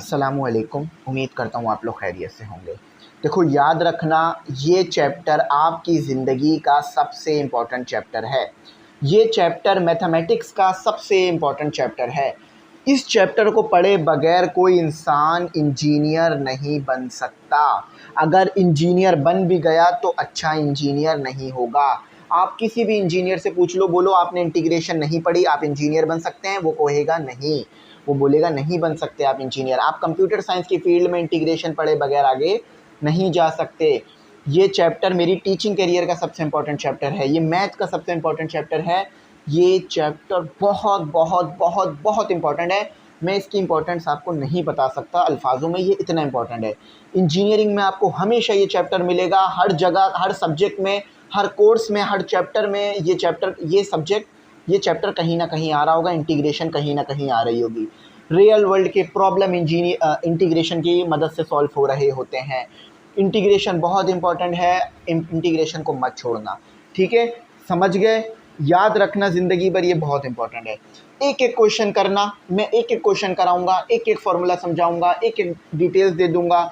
अस्सलामुअलैकुम। उम्मीद करता हूँ आप लोग खैरियत से होंगे। देखो, याद रखना, ये चैप्टर आपकी ज़िंदगी का सबसे इम्पोर्टेंट चैप्टर है। ये चैप्टर मैथमेटिक्स का सबसे इम्पोर्टेंट चैप्टर है। इस चैप्टर को पढ़े बगैर कोई इंसान इंजीनियर नहीं बन सकता। अगर इंजीनियर बन भी गया तो अच्छा इंजीनियर नहीं होगा। आप किसी भी इंजीनियर से पूछ लो, बोलो आपने इंटीग्रेशन नहीं पढ़ी, आप इंजीनियर बन सकते हैं? वो कहेगा नहीं, वो बोलेगा नहीं बन सकते आप इंजीनियर। आप कंप्यूटर साइंस की फील्ड में इंटीग्रेशन पढ़े बगैर आगे नहीं जा सकते। ये चैप्टर मेरी टीचिंग करियर का सबसे इम्पोर्टेंट चैप्टर है। ये मैथ का सबसे इम्पोर्टेंट चैप्टर है। ये चैप्टर बहुत बहुत बहुत बहुत इम्पोर्टेंट है। मैं इसकी इम्पोर्टेंस आपको नहीं बता सकता अल्फाजों में, ये इतना इम्पोर्टेंट है। इंजीनियरिंग में आपको हमेशा ये चैप्टर मिलेगा, हर जगह, हर सब्जेक्ट में, हर कोर्स में, हर चैप्टर में ये चैप्टर कहीं ना कहीं आ रहा होगा। इंटीग्रेशन कहीं ना कहीं आ रही होगी। रियल वर्ल्ड के प्रॉब्लम इंटीग्रेशन की मदद से सॉल्व हो रहे होते हैं। इंटीग्रेशन बहुत इंपॉर्टेंट है। इंटीग्रेशन को मत छोड़ना, ठीक है? समझ गए? याद रखना, ज़िंदगी भर ये बहुत इंपॉर्टेंट है। एक एक क्वेश्चन करना, मैं एक एक क्वेश्चन कराऊंगा, एक एक फार्मूला समझाऊंगा, एक एक डिटेल्स दे दूंगा,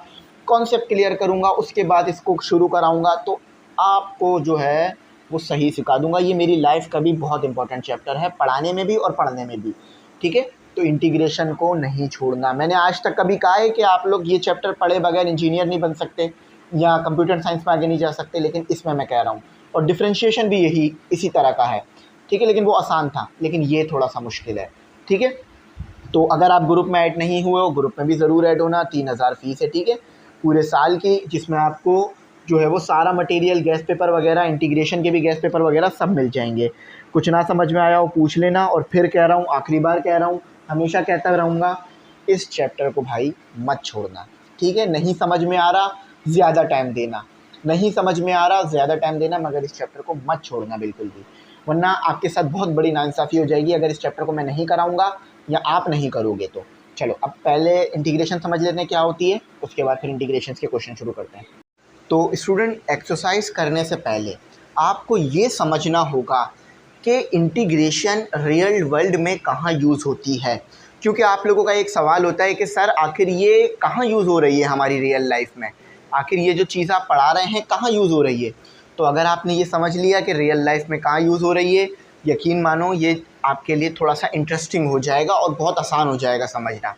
कॉन्सेप्ट क्लियर करूंगा, उसके बाद इसको शुरू कराऊंगा तो आपको जो है वो सही सिखा दूंगा। ये मेरी लाइफ का भी बहुत इंपॉर्टेंट चैप्टर है, पढ़ाने में भी और पढ़ने में भी, ठीक है? तो इंटीग्रेशन को नहीं छोड़ना। मैंने आज तक कभी कहा है कि आप लोग ये चैप्टर पढ़े बगैर इंजीनियर नहीं बन सकते या कंप्यूटर साइंस में आगे नहीं जा सकते, लेकिन इसमें मैं कह रहा हूँ। और डिफ्रेंशिएशन भी इसी तरह का है, ठीक है? लेकिन वो आसान था, लेकिन ये थोड़ा सा मुश्किल है, ठीक है? तो अगर आप ग्रुप में ऐड नहीं हुए हो, ग्रुप में भी ज़रूर ऐड होना। 3000 फ़ीस है, ठीक है, पूरे साल की, जिसमें आपको जो है वो सारा मटेरियल, गैस पेपर वगैरह, इंटीग्रेशन के भी गैस पेपर वगैरह सब मिल जाएंगे। कुछ ना समझ में आया हो पूछ लेना। और फिर कह रहा हूँ, आखिरी बार कह रहा हूँ, हमेशा कहता रहूँगा, इस चैप्टर को भाई मत छोड़ना, ठीक है? नहीं समझ में आ रहा, ज़्यादा टाइम देना। नहीं समझ में आ रहा, ज़्यादा टाइम देना, मगर इस चैप्टर को मत छोड़ना बिल्कुल भी, वरना आपके साथ बहुत बड़ी नाइंसाफ़ी हो जाएगी अगर इस चैप्टर को मैं नहीं कराऊँगा या आप नहीं करोगे तो। चलो, अब पहले इंटीग्रेशन समझ लेते हैं क्या होती है, उसके बाद फिर इंटीग्रेशन के क्वेश्चन शुरू करते हैं। तो स्टूडेंट, एक्सरसाइज करने से पहले आपको ये समझना होगा कि इंटीग्रेशन रियल वर्ल्ड में कहाँ यूज़ होती है। क्योंकि आप लोगों का एक सवाल होता है कि सर आखिर ये कहाँ यूज़ हो रही है हमारी रियल लाइफ में, आखिर ये जो चीज़ आप पढ़ा रहे हैं कहाँ यूज़ हो रही है। तो अगर आपने ये समझ लिया कि रियल लाइफ में कहाँ यूज़ हो रही है, यकीन मानो ये आपके लिए थोड़ा सा इंटरेस्टिंग हो जाएगा और बहुत आसान हो जाएगा समझना।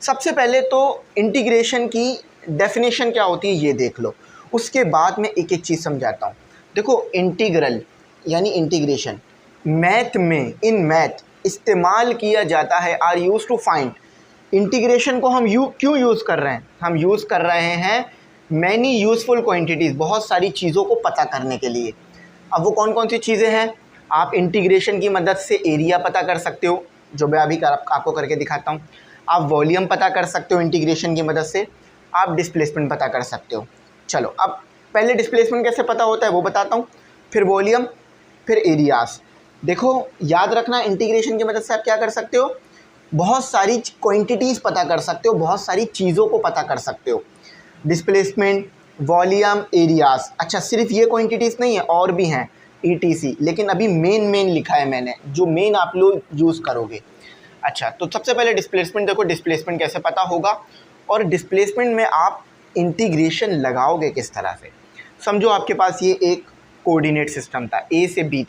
सबसे पहले तो इंटीग्रेशन की डेफिनेशन क्या होती है ये देख लो, उसके बाद मैं एक एक चीज़ समझाता हूँ। देखो, इंटीग्रल यानी इंटीग्रेशन मैथ में, इन मैथ इस्तेमाल किया जाता है, are use to find. Integration को हम क्यों यूज़ कर रहे हैं? हम यूज़ कर रहे हैं मैनी यूज़फुल क्वांटिटीज़, बहुत सारी चीज़ों को पता करने के लिए। अब वो कौन कौन सी चीज़ें हैं? आप इंटीग्रेशन की मदद से एरिया पता कर सकते हो, जो मैं अभी आपको करके दिखाता हूँ। आप वॉल्यूम पता कर सकते हो इंटीग्रेशन की मदद से। आप डिस्प्लेसमेंट पता कर सकते हो। चलो, अब पहले डिस्प्लेसमेंट कैसे पता होता है वो बताता हूँ, फिर वॉल्यूम, फिर एरियाज़। देखो, याद रखना, इंटीग्रेशन की मदद से आप क्या कर सकते हो? बहुत सारी क्वांटिटीज़ पता कर सकते हो, बहुत सारी चीज़ों को पता कर सकते हो। Displacement, volume, areas. अच्छा, सिर्फ ये क्वांटिटीज़ नहीं है, और भी हैं ETC, लेकिन अभी मेन लिखा है मैंने, जो मेन आप लोग यूज़ करोगे। अच्छा, तो सबसे पहले डिस्प्लेसमेंट देखो, डिस्प्लेसमेंट कैसे पता होगा और डिस्प्लेसमेंट में आप इंटीग्रेशन लगाओगे किस तरह से। समझो आपके पास ये एक कोऑर्डिनेट सिस्टम था, A से B,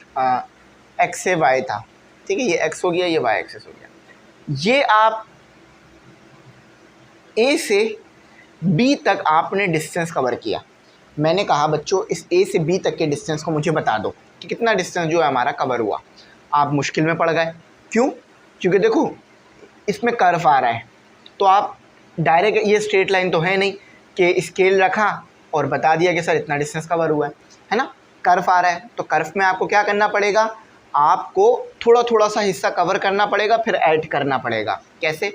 X से Y था, ठीक है? ये X हो गया, ये Y एक्सिस हो गया। ये आप A से B तक आपने डिस्टेंस कवर किया। मैंने कहा बच्चों, इस A से B तक के डिस्टेंस को मुझे बता दो कि कितना डिस्टेंस जो है हमारा कवर हुआ। आप मुश्किल में पड़ गए। क्यों? क्योंकि देखो, इसमें कर्व आ रहा है, तो आप डायरेक्ट, ये स्ट्रेट लाइन तो है नहीं कि स्केल रखा और बता दिया कि सर इतना डिस्टेंस कवर हुआ है ना? कर्व आ रहा है, तो कर्व में आपको क्या करना पड़ेगा? आपको थोड़ा थोड़ा सा हिस्सा कवर करना पड़ेगा, फिर ऐड करना पड़ेगा। कैसे?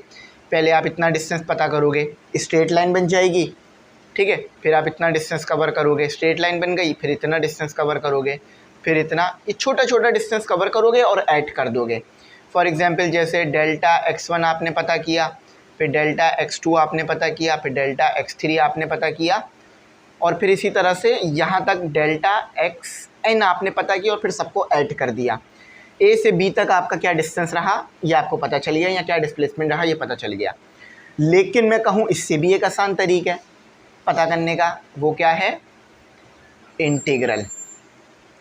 पहले आप इतना डिस्टेंस पता करोगे, स्ट्रेट लाइन बन जाएगी, ठीक है? फिर आप इतना डिस्टेंस कवर करोगे, स्ट्रेट लाइन बन गई, फिर इतना डिस्टेंस कवर करोगे, फिर इतना, ये छोटा छोटा डिस्टेंस कवर करोगे और ऐड कर दोगे। फॉर एग्जांपल, जैसे डेल्टा x1 आपने पता किया, फिर डेल्टा x2 आपने पता किया, फिर डेल्टा x3 आपने पता किया, और फिर इसी तरह से यहाँ तक डेल्टा xn आपने पता किया, और फिर सबको ऐड कर दिया। A से B तक आपका क्या डिस्टेंस रहा ये आपको पता चल गया, या क्या डिस्प्लेसमेंट रहा ये पता चल गया। लेकिन मैं कहूँ इससे भी एक आसान तरीका है पता करने का, वो क्या है? इंटीग्रल।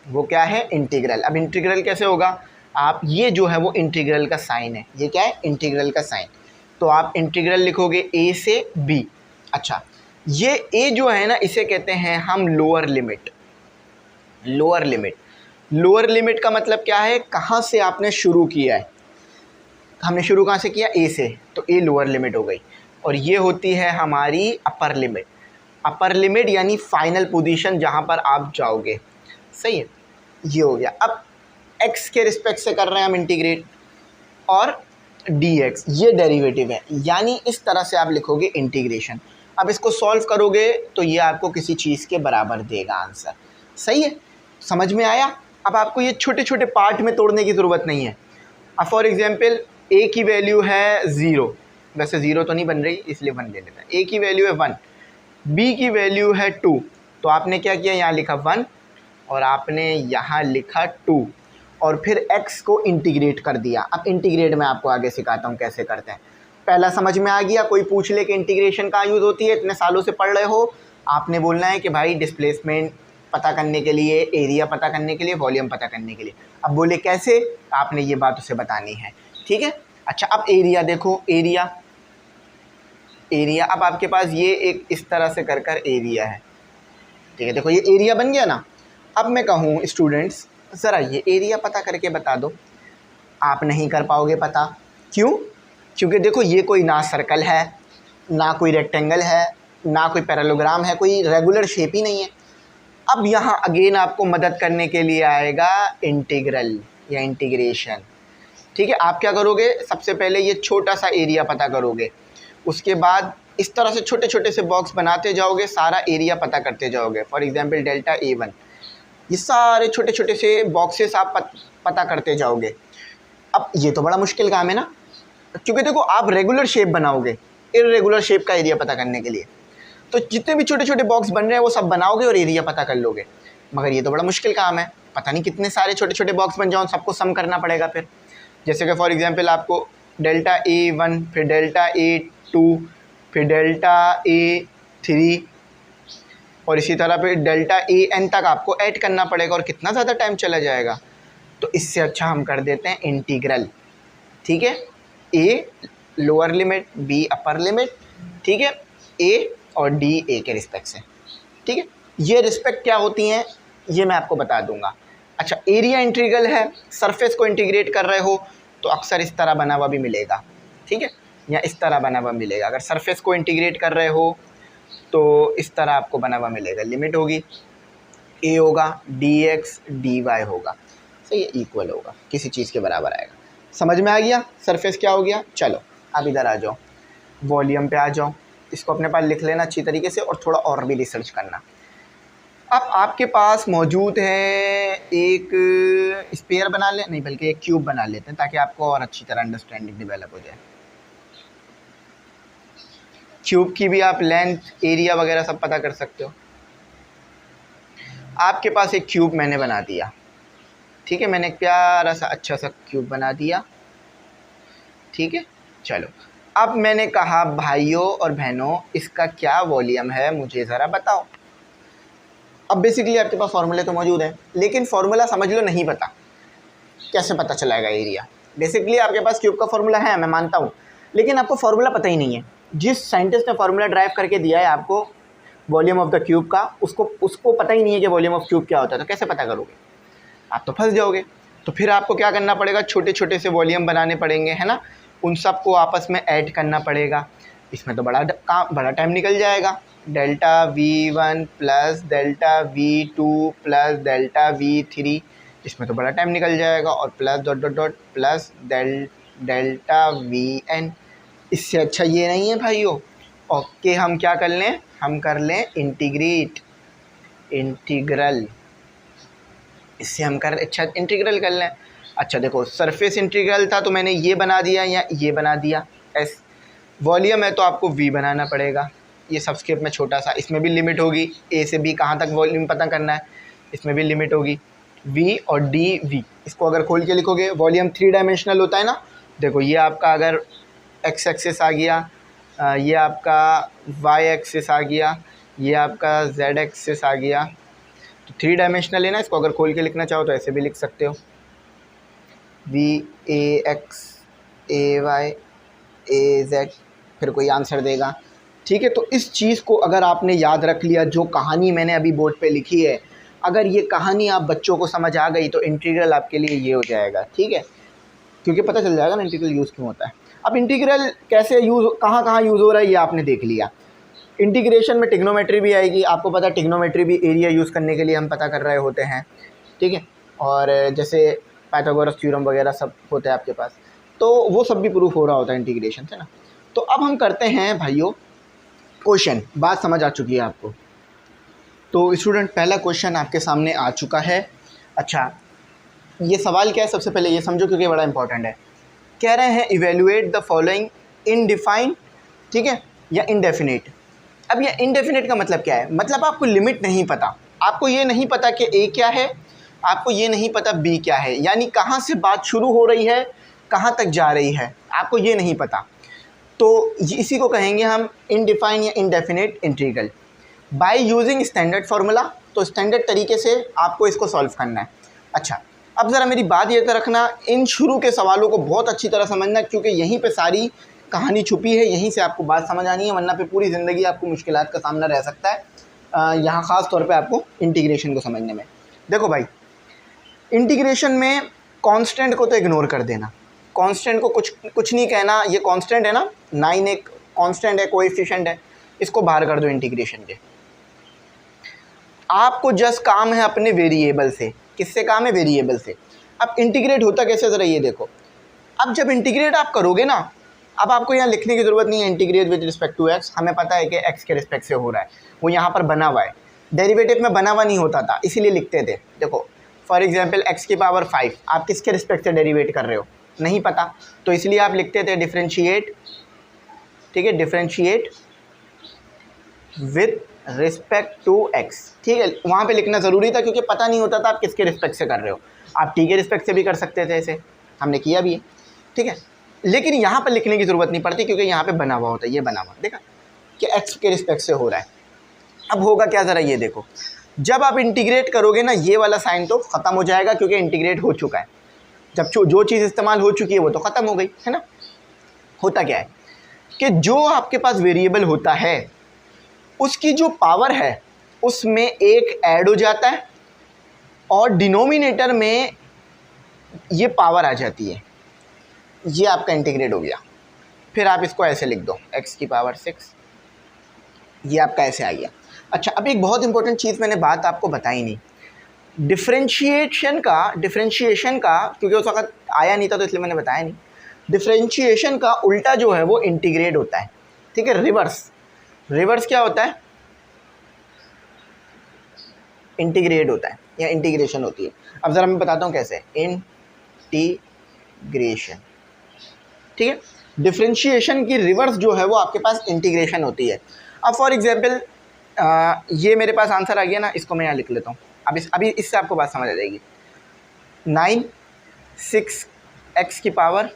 वो क्या है? इंटीग्रल। अब इंटीग्रल कैसे होगा? आप ये जो है वो इंटीग्रल का साइन है, ये क्या है? इंटीग्रल का साइन। तो आप इंटीग्रल लिखोगे a से b। अच्छा, ये a जो है ना, इसे कहते हैं हम lower limit. Lower limit, lower limit का मतलब क्या है? कहाँ से आपने शुरू किया है? हमने शुरू कहाँ से किया? a से, तो a लोअर लिमिट हो गई। और ये होती है हमारी अपर लिमिट। अपर लिमिट यानी फाइनल पोजीशन जहाँ पर आप जाओगे। सही है, ये हो गया। अब x के रिस्पेक्ट से कर रहे हैं हम इंटीग्रेट, और dx ये डेरिवेटिव है, यानी इस तरह से आप लिखोगे इंटीग्रेशन। अब इसको सॉल्व करोगे तो ये आपको किसी चीज़ के बराबर देगा आंसर। सही है, समझ में आया? अब आपको ये छोटे छोटे पार्ट में तोड़ने की ज़रूरत नहीं है। अब फॉर एग्जांपल a की वैल्यू है 0, वैसे 0 तो नहीं बन रही इसलिए 1 ले लेते हैं। a की वैल्यू है 1, b की वैल्यू है 2, तो आपने क्या किया? यहाँ लिखा 1 और आपने यहाँ लिखा 2 और फिर x को इंटीग्रेट कर दिया। अब इंटीग्रेट मैं आपको आगे सिखाता हूँ कैसे करते हैं। पहला समझ में आ गया? कोई पूछ ले कि इंटीग्रेशन कहाँ यूज़ होती है, इतने सालों से पढ़ रहे हो, आपने बोलना है कि भाई डिस्प्लेसमेंट पता करने के लिए, एरिया पता करने के लिए, वॉल्यूम पता करने के लिए। अब बोले कैसे, आपने ये बात उसे बतानी है। ठीक है, अच्छा अब एरिया देखो, एरिया एरिया अब आपके पास ये एक इस तरह से कर कर एरिया है। ठीक है, देखो ये एरिया बन गया ना। अब मैं कहूँ स्टूडेंट्स ज़रा ये एरिया पता करके बता दो, आप नहीं कर पाओगे पता। क्यों? क्योंकि देखो ये कोई ना सर्कल है, ना कोई रेक्टेंगल है, ना कोई पैरेललोग्राम है, कोई रेगुलर शेप ही नहीं है। अब यहाँ अगेन आपको मदद करने के लिए आएगा इंटीग्रल या इंटीग्रेशन। ठीक है, आप क्या करोगे? सबसे पहले ये छोटा सा एरिया पता करोगे, उसके बाद इस तरह से छोटे छोटे से बॉक्स बनाते जाओगे, सारा एरिया पता करते जाओगे। फॉर एग्जांपल डेल्टा A1, ये सारे छोटे छोटे से बॉक्सेस आप पता करते जाओगे। अब ये तो बड़ा मुश्किल काम है ना, क्योंकि देखो आप रेगुलर शेप बनाओगे इर्रेगुलर शेप का एरिया पता करने के लिए, तो जितने भी छोटे छोटे बॉक्स बन रहे हैं वो सब बनाओगे और एरिया पता कर लोगे। मगर ये तो बड़ा मुश्किल काम है, पता नहीं कितने सारे छोटे छोटे बॉक्स बन जाओ, सबको सम करना पड़ेगा फिर। जैसे कि फॉर एग्जांपल आपको डेल्टा A1, फिर डेल्टा A2, फिर डेल्टा A3 और इसी तरह फिर डेल्टा AN तक आपको ऐड करना पड़ेगा, और कितना ज़्यादा टाइम चला जाएगा। तो इससे अच्छा हम कर देते हैं इंटीग्रल। ठीक है, A lower limit, B upper limit. ठीक है, A और D A के रिस्पेक्ट से। ठीक है, ये रिस्पेक्ट क्या होती हैं ये मैं आपको बता दूंगा। अच्छा, एरिया इंटीग्रल है, सरफेस को इंटीग्रेट कर रहे हो तो अक्सर इस तरह बना हुआ भी मिलेगा। ठीक है, या इस तरह बना हुआ मिलेगा। अगर सरफेस को इंटीग्रेट कर रहे हो तो इस तरह आपको बना हुआ मिलेगा। लिमिट होगी, A होगा, dx dy होगा। सही है, इक्वल होगा, किसी चीज़ के बराबर आएगा। समझ में आ गया सरफेस क्या हो गया? चलो अब इधर आ जाओ, वॉल्यूम पे आ जाओ। इसको अपने पास लिख लेना अच्छी तरीके से और थोड़ा और भी रिसर्च करना। अब आपके पास मौजूद है एक स्फीयर बना ले, नहीं बल्कि एक क्यूब बना लेते हैं ताकि आपको और अच्छी तरह अंडरस्टैंडिंग डेवलप हो जाए। क्यूब की भी आप लेंथ, एरिया वगैरह सब पता कर सकते हो। आपके पास एक क्यूब मैंने बना दिया। ठीक है, मैंने एक प्यारा सा अच्छा सा क्यूब बना दिया। ठीक है, चलो अब मैंने कहा भाइयों और बहनों इसका क्या वॉल्यूम है मुझे ज़रा बताओ। अब बेसिकली आपके पास फार्मूले तो मौजूद है, लेकिन फार्मूला समझ लो नहीं पता, कैसे पता चलाएगा एरिया। बेसिकली आपके पास क्यूब का फार्मूला है, मैं मानता हूँ, लेकिन आपको फार्मूला पता ही नहीं है। जिस साइंटिस्ट ने फार्मूला ड्राइव करके दिया है आपको वॉल्यूम ऑफ द क्यूब का, उसको पता ही नहीं है कि वॉल्यूम ऑफ क्यूब क्या होता है, तो कैसे पता करोगे? आप तो फंस जाओगे। तो फिर आपको क्या करना पड़ेगा? छोटे छोटे से वॉल्यूम बनाने पड़ेंगे, है ना, उन सब को आपस में ऐड करना पड़ेगा। इसमें तो बड़ा टाइम निकल जाएगा। Delta V1 plus delta V2 plus delta V3, इसमें तो बड़ा टाइम निकल जाएगा, और plus dot dot dot plus delta Vn। इससे अच्छा ये नहीं है भाइयों। ओके, हम क्या कर लें? हम कर लें इंटीग्रल। इससे हम अच्छा इंटीग्रल कर लें। अच्छा देखो, सरफेस इंटीग्रल था तो मैंने ये बना दिया या ये बना दिया S। वॉल्यूम है तो आपको V बनाना पड़ेगा, ये सबस्क्रिप्ट में छोटा सा। इसमें भी लिमिट होगी, A से B कहाँ तक वॉल्यूम पता करना है, इसमें भी लिमिट होगी। V और dV, इसको अगर खोल के लिखोगे, वॉल्यूम 3 डायमेंशनल होता है ना। देखो ये आपका अगर x एक्सिस आ गया, ये आपका वाई एक्सिस आ गया, ये आपका जेड एक्सिस आ गया। तो 3 डायमेंशनल है ना, इसको अगर खोल के लिखना चाहो तो ऐसे भी लिख सकते हो, v a x a y a z, फिर कोई आंसर देगा। ठीक है, तो इस चीज़ को अगर आपने याद रख लिया, जो कहानी मैंने अभी बोर्ड पे लिखी है, अगर ये कहानी आप बच्चों को समझ आ गई तो इंटीग्रल आपके लिए ये हो जाएगा। ठीक है, क्योंकि पता चल जाएगा ना इंटीग्रल यूज़ क्यों होता है। अब इंटीग्रल कैसे यूज़, कहाँ कहाँ यूज़ हो रहा है ये आपने देख लिया। इंटीग्रेशन में टिग्नोमेट्री भी आएगी, आपको पता है टिग्नोमेट्री भी एरिया यूज़ करने के लिए हम पता कर रहे होते हैं। ठीक है, और जैसे पाइथागोरस थ्योरम वगैरह सब होते हैं आपके पास, तो वो सब भी प्रूफ हो रहा होता है इंटीग्रेशन से ना। तो अब हम करते हैं भाइयों क्वेश्चन, बात समझ आ चुकी है आपको। तो स्टूडेंट पहला क्वेश्चन आपके सामने आ चुका है। अच्छा, ये सवाल क्या है सबसे पहले ये समझो, क्योंकि बड़ा इंपॉर्टेंट है। कह रहे हैं इवेल्युएट द फॉलोइंग इनडिफाइंड, ठीक है, या इनडेफिनेट। अब ये इनडेफिनेट का मतलब क्या है, मतलब आपको लिमिट नहीं पता, आपको ये नहीं पता कि ए क्या है, आपको ये नहीं पता बी क्या है, यानी कहाँ से बात शुरू हो रही है कहाँ तक जा रही है, आपको ये नहीं पता। तो इसी को कहेंगे हम इनडिफाइंड या indefinite integral by using standard formula. तो स्टैंडर्ड तरीके से आपको इसको सॉल्व करना है। अच्छा, अब ज़रा मेरी बात ये तो रखना, इन शुरू के सवालों को बहुत अच्छी तरह समझना, क्योंकि यहीं पे सारी कहानी छुपी है, यहीं से आपको बात समझ आनी है, वरना पे पूरी ज़िंदगी आपको मुश्किलात का सामना रह सकता है यहाँ ख़ास तौर पे आपको इंटीग्रेशन को समझने में। देखो भाई, इंटीग्रेशन में कांस्टेंट को तो इग्नोर कर देना, कांस्टेंट को कुछ नहीं कहना, ये कांस्टेंट है ना, 9 एक कांस्टेंट है, कोएफिशिएंट है, इसको बाहर कर दो इंटीग्रेशन के। आपको जस्ट काम है अपने वेरिएबल से, किससे काम है, वेरिएबल से। अब इंटीग्रेट होता कैसे, ज़रा ये देखो। अब जब इंटीग्रेट आप करोगे ना, अब आपको यहाँ लिखने की ज़रूरत नहीं है integrate with respect to x, हमें पता है कि एक्स के रिस्पेक्ट से हो रहा है, वो यहाँ पर बना हुआ है, डेरिवेटिव में बना हुआ नहीं होता था, इसीलिए लिखते थे। देखो फॉर एग्जांपल एक्स की पावर 5, आप किसके रिस्पेक्ट से डेरिवेट कर रहे हो, नहीं पता, तो इसलिए आप लिखते थे डिफरेंशिएट, ठीक है, differentiate with respect to x. ठीक है, वहाँ पे लिखना ज़रूरी था, क्योंकि पता नहीं होता था आप किसके रिस्पेक्ट से कर रहे हो। आप टी के रिस्पेक्ट से भी कर सकते थे, ऐसे हमने किया भी है, ठीक है, लेकिन यहाँ पर लिखने की ज़रूरत नहीं पड़ती, क्योंकि यहाँ पे बना हुआ होता है, ये बना हुआ, देखा कि एक्स के रिस्पेक्ट से हो रहा है। अब होगा क्या, ज़रा ये देखो, जब आप इंटीग्रेट करोगे ना, ये वाला साइन तो ख़त्म हो जाएगा, क्योंकि इंटीग्रेट हो चुका है। जब जो चीज़ इस्तेमाल हो चुकी है वो तो ख़त्म हो गई है ना। होता क्या है कि जो आपके पास वेरिएबल होता है उसकी जो पावर है उसमें एक ऐड हो जाता है, और डिनोमिनेटर में ये पावर आ जाती है, ये आपका इंटीग्रेट हो गया। फिर आप इसको ऐसे लिख दो, x की पावर 6, ये आपका ऐसे आ गया। अच्छा, अब एक बहुत इंपॉर्टेंट चीज़ मैंने बात आपको बताई नहीं, डिफरेंशिएशन का क्योंकि उस वक्त आया नहीं था तो इसलिए मैंने बताया नहीं। डिफरेंशिएशन का उल्टा जो है वो इंटीग्रेट होता है, ठीक है, रिवर्स क्या होता है, इंटीग्रेट होता है या इंटीग्रेशन होती है। अब ज़रा मैं बताता हूँ कैसे, इंटीग्रेशन, ठीक है, डिफरेंशिएशन की रिवर्स जो है वो आपके पास इंटीग्रेशन होती है। अब फॉर एग्जांपल ये मेरे पास आंसर आ गया ना, इसको मैं यहाँ लिख लेता हूँ। अभी इससे आपको बात समझ आ जाएगी। 9 6 x की पावर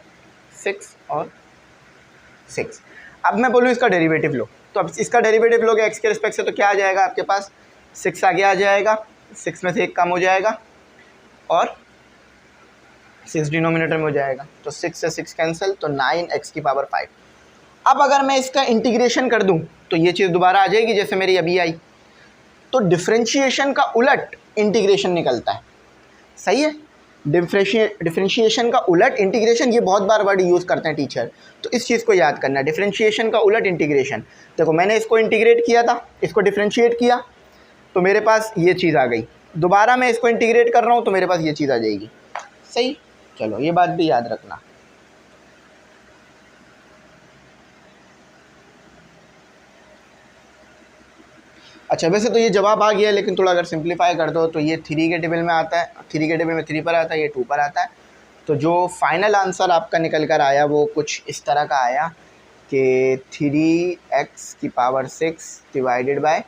6 और 6। अब मैं बोलूँ इसका डेरिवेटिव लो, तो अब इसका डेरिवेटिव लोगे x के रिस्पेक्ट से तो क्या आ जाएगा आपके पास, 6 आगे आ जाएगा, 6 में से 1 कम हो जाएगा और 6 डिनोमिनेटर में हो जाएगा, तो 6 से 6 कैंसिल, तो 9x की पावर 5। अब अगर मैं इसका इंटीग्रेशन कर दूं तो ये चीज़ दोबारा आ जाएगी जैसे मेरी अभी आई। तो डिफरेंशिएशन का उलट इंटीग्रेशन निकलता है, सही है, डिफरेंशिएशन का उलट इंटीग्रेशन, ये बहुत बार वर्ड यूज़ करते हैं टीचर, तो इस चीज़ को याद करना, डिफरेंशिएशन का उलट इंटीग्रेशन। देखो मैंने इसको इंटीग्रेट किया था, इसको डिफरेंशिएट किया तो मेरे पास ये चीज़ आ गई, दोबारा मैं इसको इंटीग्रेट कर रहा हूँ तो मेरे पास ये चीज़ आ जाएगी, सही। चलो ये बात भी याद रखना। अच्छा, वैसे तो ये जवाब आ गया, लेकिन थोड़ा अगर सिंप्लीफाई कर दो तो ये 3 के टेबल में आता है, 3 के टेबल में 3 पर आता है, ये 2 पर आता है। तो जो फाइनल आंसर आपका निकल कर आया वो कुछ इस तरह का आया कि 3x की पावर 6 डिवाइडेड बाय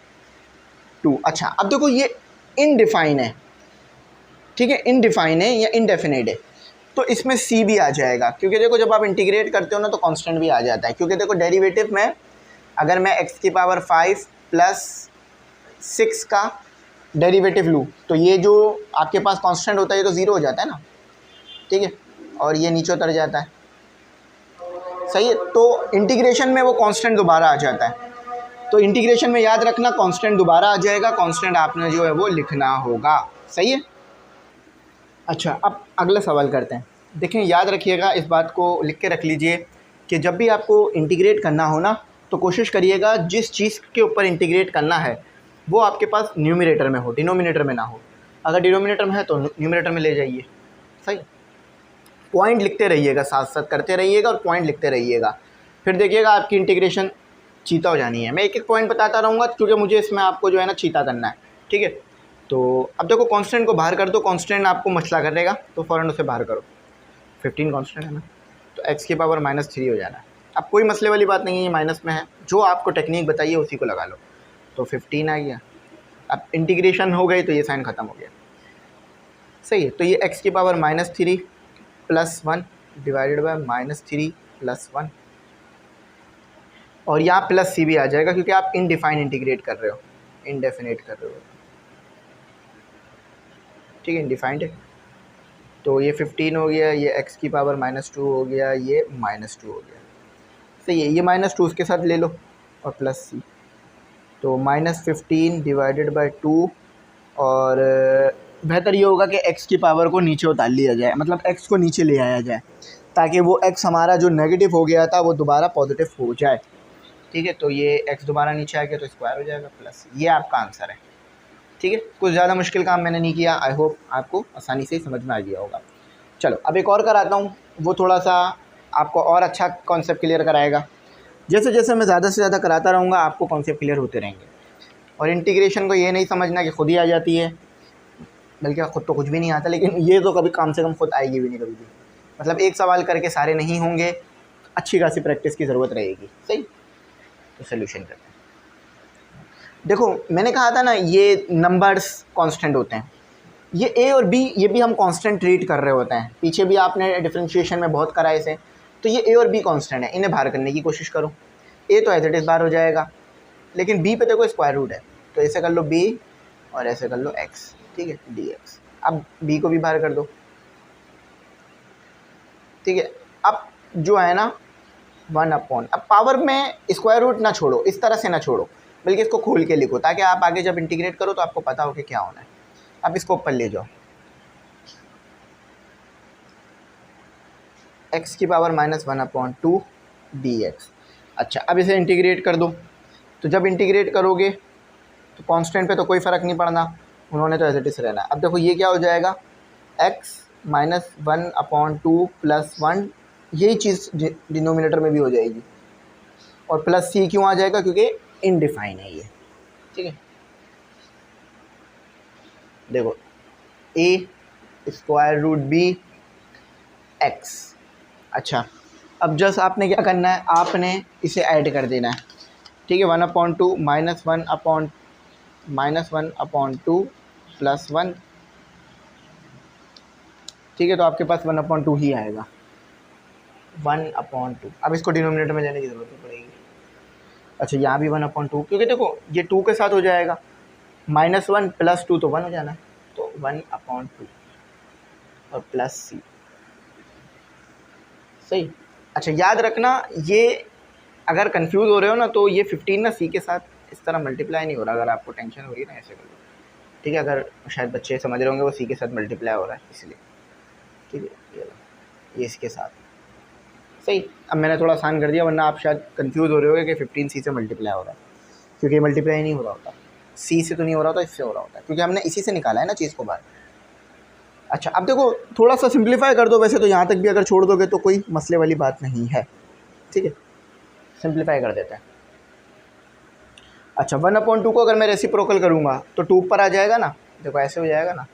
2। अच्छा, अब देखो ये इनडिफाइन है, ठीक है, इनडिफाइन है या इनडेफिनेट है, तो इसमें c भी आ जाएगा, क्योंकि देखो जब आप इंटीग्रेट करते हो ना तो कांस्टेंट भी आ जाता है, क्योंकि देखो डेरिवेटिव में अगर मैं x की पावर 5 प्लस 6 का डेरिवेटिव लूँ तो ये जो आपके पास कांस्टेंट होता है ये तो ज़ीरो हो जाता है ना, ठीक है, और ये नीचे उतर जाता है, सही है। तो इंटीग्रेशन में वो कांस्टेंट दोबारा आ जाता है, तो इंटीग्रेशन में याद रखना कांस्टेंट दोबारा आ जाएगा, कांस्टेंट आपने जो है वो लिखना होगा, सही है। अच्छा, अब अगला सवाल करते हैं। देखें, याद रखिएगा, इस बात को लिख के रख लीजिए कि जब भी आपको इंटीग्रेट करना हो ना तो कोशिश करिएगा जिस चीज़ के ऊपर इंटीग्रेट करना है वो आपके पास न्यूमरेटर में हो, डिनोमिनेटर में ना हो। अगर डिनोमिनेटर में है तो न्यूमरेटर में ले जाइए, सही। पॉइंट लिखते रहिएगा, साथ साथ करते रहिएगा और पॉइंट लिखते रहिएगा, फिर देखिएगा आपकी इंटीग्रेशन चीता हो जानी है। मैं एक एक पॉइंट बताता रहूँगा क्योंकि मुझे इसमें आपको जो है ना चीता करना है, ठीक है। तो अब देखो कांस्टेंट को बाहर कर दो, कांस्टेंट आपको मसला कर देगा तो फ़ौरन उसे बाहर करो। 15 कांस्टेंट है ना, तो x की पावर -3 हो जाना है। अब कोई मसले वाली बात नहीं है, ये माइनस में है, जो आपको टेक्निक बताइए उसी को लगा लो। तो 15 आ गया, अब इंटीग्रेशन हो गई तो ये साइन ख़त्म हो गया, सही है। तो ये x की पावर -3 + 1 डिवाइडेड बाय -3 + 1, और यहाँ प्लस सी भी आ जाएगा क्योंकि आप इनडिफाइन इंटीग्रेट कर रहे हो, इनडेफिनेट कर रहे हो, ठीक है, इनडिफाइंड है। तो ये 15 हो गया, ये x की पावर -2 हो गया, ये -2 हो गया, सही है। ये -2 उसके साथ ले लो और प्लस सी, तो -15 डिवाइडेड बाय 2, और बेहतर ये होगा कि x की पावर को नीचे उतार लिया जाए, मतलब x को नीचे ले आया जाए ताकि वो x हमारा जो नेगेटिव हो गया था वो दोबारा पॉजिटिव हो जाए, ठीक है। तो ये x दोबारा नीचे आ गया तो स्क्वायर हो जाएगा प्लस, ये आपका आंसर है, ठीक है। कुछ ज़्यादा मुश्किल काम मैंने नहीं किया, आई होप आपको आसानी से ही समझ में आ गया होगा। चलो अब एक और कराता हूँ, वो थोड़ा सा आपको और अच्छा कॉन्सेप्ट क्लियर कराएगा। जैसे जैसे मैं ज़्यादा से ज़्यादा कराता रहूँगा आपको कॉन्सेप्ट क्लियर होते रहेंगे। और इंटीग्रेशन को ये नहीं समझना कि खुद ही आ जाती है, बल्कि खुद तो कुछ भी नहीं आता, लेकिन ये तो कभी कम से कम खुद आएगी भी नहीं कभी भी, मतलब एक सवाल करके सारे नहीं होंगे, अच्छी खासी प्रैक्टिस की ज़रूरत रहेगी, सही। तो सोल्यूशन करते हैं। देखो मैंने कहा था ना ये नंबर्स कांस्टेंट होते हैं, ये a और b ये भी हम कांस्टेंट ट्रीट कर रहे होते हैं, पीछे भी आपने डिफरेंशिएशन में बहुत करा इसे। तो ये a और b कांस्टेंट है, इन्हें बाहर करने की कोशिश करो। a तो एज इट इज़ बाहर हो जाएगा, लेकिन b पे देखो स्क्वायर रूट है, तो ऐसे कर लो b और ऐसे कर लो x, ठीक है, dx। अब b को भी बाहर कर दो, ठीक है। अब जो है ना 1/, अब पावर में स्क्वायर रूट ना छोड़ो, इस तरह से ना छोड़ो, बल्कि इसको खोल के लिखो ताकि आप आगे जब इंटीग्रेट करो तो आपको पता हो कि क्या होना है। अब इसको ऊपर ले जाओ, x की पावर -1/2 dx। अच्छा, अब इसे इंटीग्रेट कर दो, तो जब इंटीग्रेट करोगे तो कांस्टेंट पे तो कोई फ़र्क नहीं पड़ना, उन्होंने तो एज इट इज़ रहना। अब देखो ये क्या हो जाएगा, x -1/2 + 1, यही चीज़ डिनोमिनेटर में भी हो जाएगी, और प्लस सी क्यों आ जाएगा, क्योंकि इनडिफाइन है ये, ठीक है। देखो a√b x। अच्छा, अब जस्ट आपने क्या करना है, आपने इसे ऐड कर देना है, ठीक है। 1/2 -1/2 + 1, ठीक है। तो आपके पास 1/2 ही आएगा, 1/2। अब इसको डिनोमिनेटर में लेने की ज़रूरत नहीं पड़ेगी। अच्छा, यहाँ भी 1/2, क्योंकि देखो ये 2 के साथ हो जाएगा, -1 + 2 तो 1 हो जाना है, तो 1/2 और प्लस सी, सही। अच्छा, याद रखना ये अगर कंफ्यूज हो रहे हो ना तो ये 15 ना सी के साथ इस तरह मल्टीप्लाई नहीं हो रहा, अगर आपको टेंशन हो रही है ना ऐसे कर लो, ठीक है। अगर शायद बच्चे समझ रहे होंगे वो सी के साथ मल्टीप्लाई हो रहा है इसलिए, ठीक है, ये इसके साथ, सही। अब मैंने थोड़ा आसान कर दिया, वरना आप शायद कंफ्यूज हो रहे होगे कि 15 सी से मल्टीप्लाई हो रहा है, क्योंकि मल्टीप्लाई नहीं हो रहा होता, सी से तो नहीं हो रहा होता, इससे हो रहा होता है, क्योंकि हमने इसी से निकाला है ना चीज़ को बाहर। अच्छा, अब देखो थोड़ा सा सिंप्लीफाई कर दो, वैसे तो यहाँ तक भी अगर छोड़ दोगे तो कोई मसले वाली बात नहीं है, ठीक है। सिंप्लीफाई कर देते हैं। अच्छा, 1/2 को अगर मैं रेसिप्रोकल करूँगा तो 2 ऊपर आ जाएगा ना, देखो ऐसे हो जाएगा ना,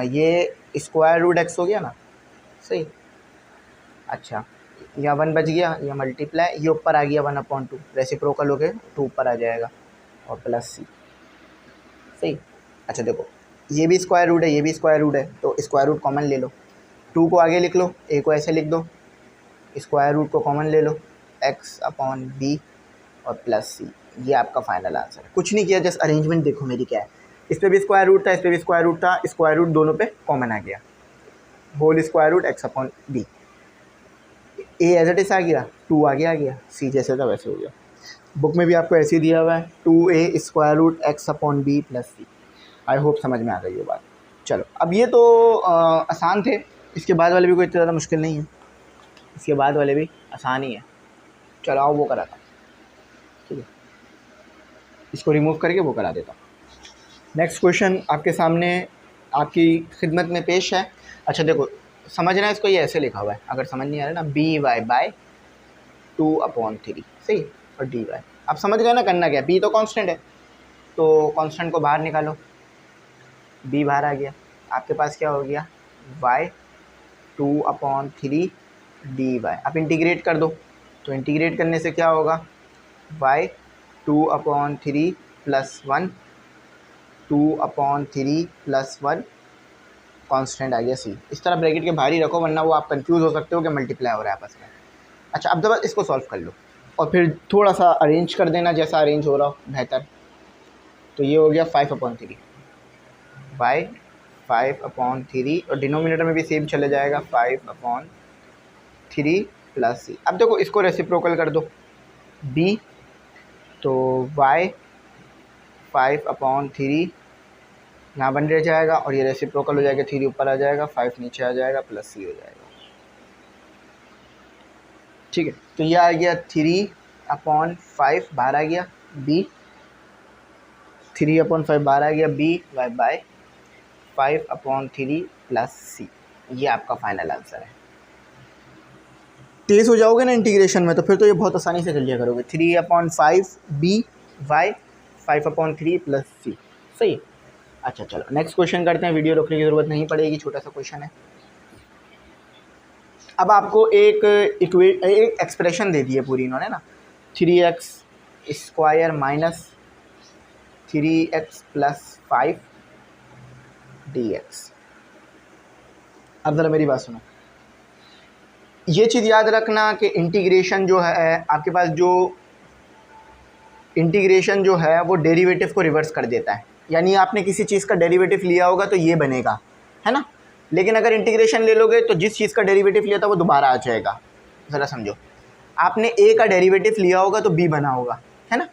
ये √x हो गया ना, सही। अच्छा, यहाँ 1 बच गया, ये मल्टीप्लाई, ये ऊपर आ गया 1/2, रेसिप्रोकल हो गए 2 ऊपर आ जाएगा और प्लस सी, सही। अच्छा देखो ये भी स्क्वायर रूट है, ये भी स्क्वायर रूट है, तो स्क्वायर रूट कॉमन ले लो, 2 को आगे लिख लो, a को ऐसे लिख दो, स्क्वायर रूट को कॉमन ले लो, एक्स अपॉन बी और प्लस सी, ये आपका फाइनल आंसर है। कुछ नहीं किया, जस्ट अरेंजमेंट देखो मेरी क्या है, इस पर भी स्क्वायर रूट था, इस पर भी स्क्वायर रूट था, स्क्वायर रूट दोनों पे कॉमन आ गया, whole square root x upon b, a as it is आ गया, 2 आगे आ गया, सी जैसे था वैसे हो गया। बुक में भी आपको ऐसे ही दिया हुआ है, 2a square root x upon b plus c. I hope समझ में आ गई ये बात। चलो अब ये तो आसान थे, इसके बाद वाले भी कोई इतना ज़्यादा मुश्किल नहीं है, इसके बाद वाले भी आसान ही है। चलो आओ वो कराता हूँ, ठीक है, इसको रिमूव करके वो करा देता हूँ। नेक्स्ट क्वेश्चन आपके सामने आपकी खिदमत में पेश है। अच्छा देखो समझना है इसको, ये ऐसे लिखा हुआ है, अगर समझ नहीं आ रहा ना, बी वाई बाय 2/3, सही, और डी वाई। अब समझ गए ना करना क्या, बी तो कांस्टेंट है तो कांस्टेंट को बाहर निकालो, बी बाहर आ गया, आपके पास क्या हो गया, y 2/3 डी वाई। अब इंटीग्रेट कर दो, तो इंटीग्रेट करने से क्या होगा, y 2/3 प्लस 1 2/3 प्लस 1 कांस्टेंट आ गया सी। इस तरह ब्रैकेट के बाहर ही रखो वरना वो आप कंफ्यूज हो सकते हो कि मल्टीप्लाई हो रहा है आपस में। अच्छा अब दबा इसको सॉल्व कर लो और फिर थोड़ा सा अरेंज कर देना जैसा अरेंज हो रहा हो बेहतर। तो ये हो गया 5/3 बाई 5/3 और डिनोमिनेटर में भी सेम चले जाएगा 5/3 प्लस सी। अब देखो इसको रेसिप्रोकल कर दो b, तो y 5/3 यहाँ बन रह जाएगा और ये रेसिप्रोकल हो जाएगा, 3 ऊपर आ जाएगा, 5 नीचे आ जाएगा, प्लस सी हो जाएगा, ठीक है। तो ये आ गया 3/5 बाहर आ गया b, 3/5 बाहर आ गया b वाई बाय 5/3 प्लस सी। ये आपका फाइनल आंसर है। तेज़ हो जाओगे ना इंटीग्रेशन में तो फिर तो ये बहुत आसानी से कर लिया करोगे, 3/5 b वाई 5/3 प्लस सी, सही। अच्छा चलो नेक्स्ट क्वेश्चन करते हैं, वीडियो रोकने की ज़रूरत नहीं पड़ेगी, छोटा सा क्वेश्चन है। अब आपको एक एक्सप्रेशन दे दी है पूरी इन्होंने ना, 3x square minus 3x plus 5 dx। अब ज़रा मेरी बात सुनो, ये चीज़ याद रखना कि इंटीग्रेशन जो है आपके पास, जो इंटीग्रेशन जो है वो डेरिवेटिव को रिवर्स कर देता है, यानी आपने किसी चीज़ का डेरिवेटिव लिया होगा तो ये बनेगा, है ना। लेकिन अगर इंटीग्रेशन ले लोगे तो जिस चीज़ का डेरिवेटिव लिया था वो दोबारा आ जाएगा। ज़रा समझो, आपने a का डेरिवेटिव लिया होगा तो b बना होगा, है ना।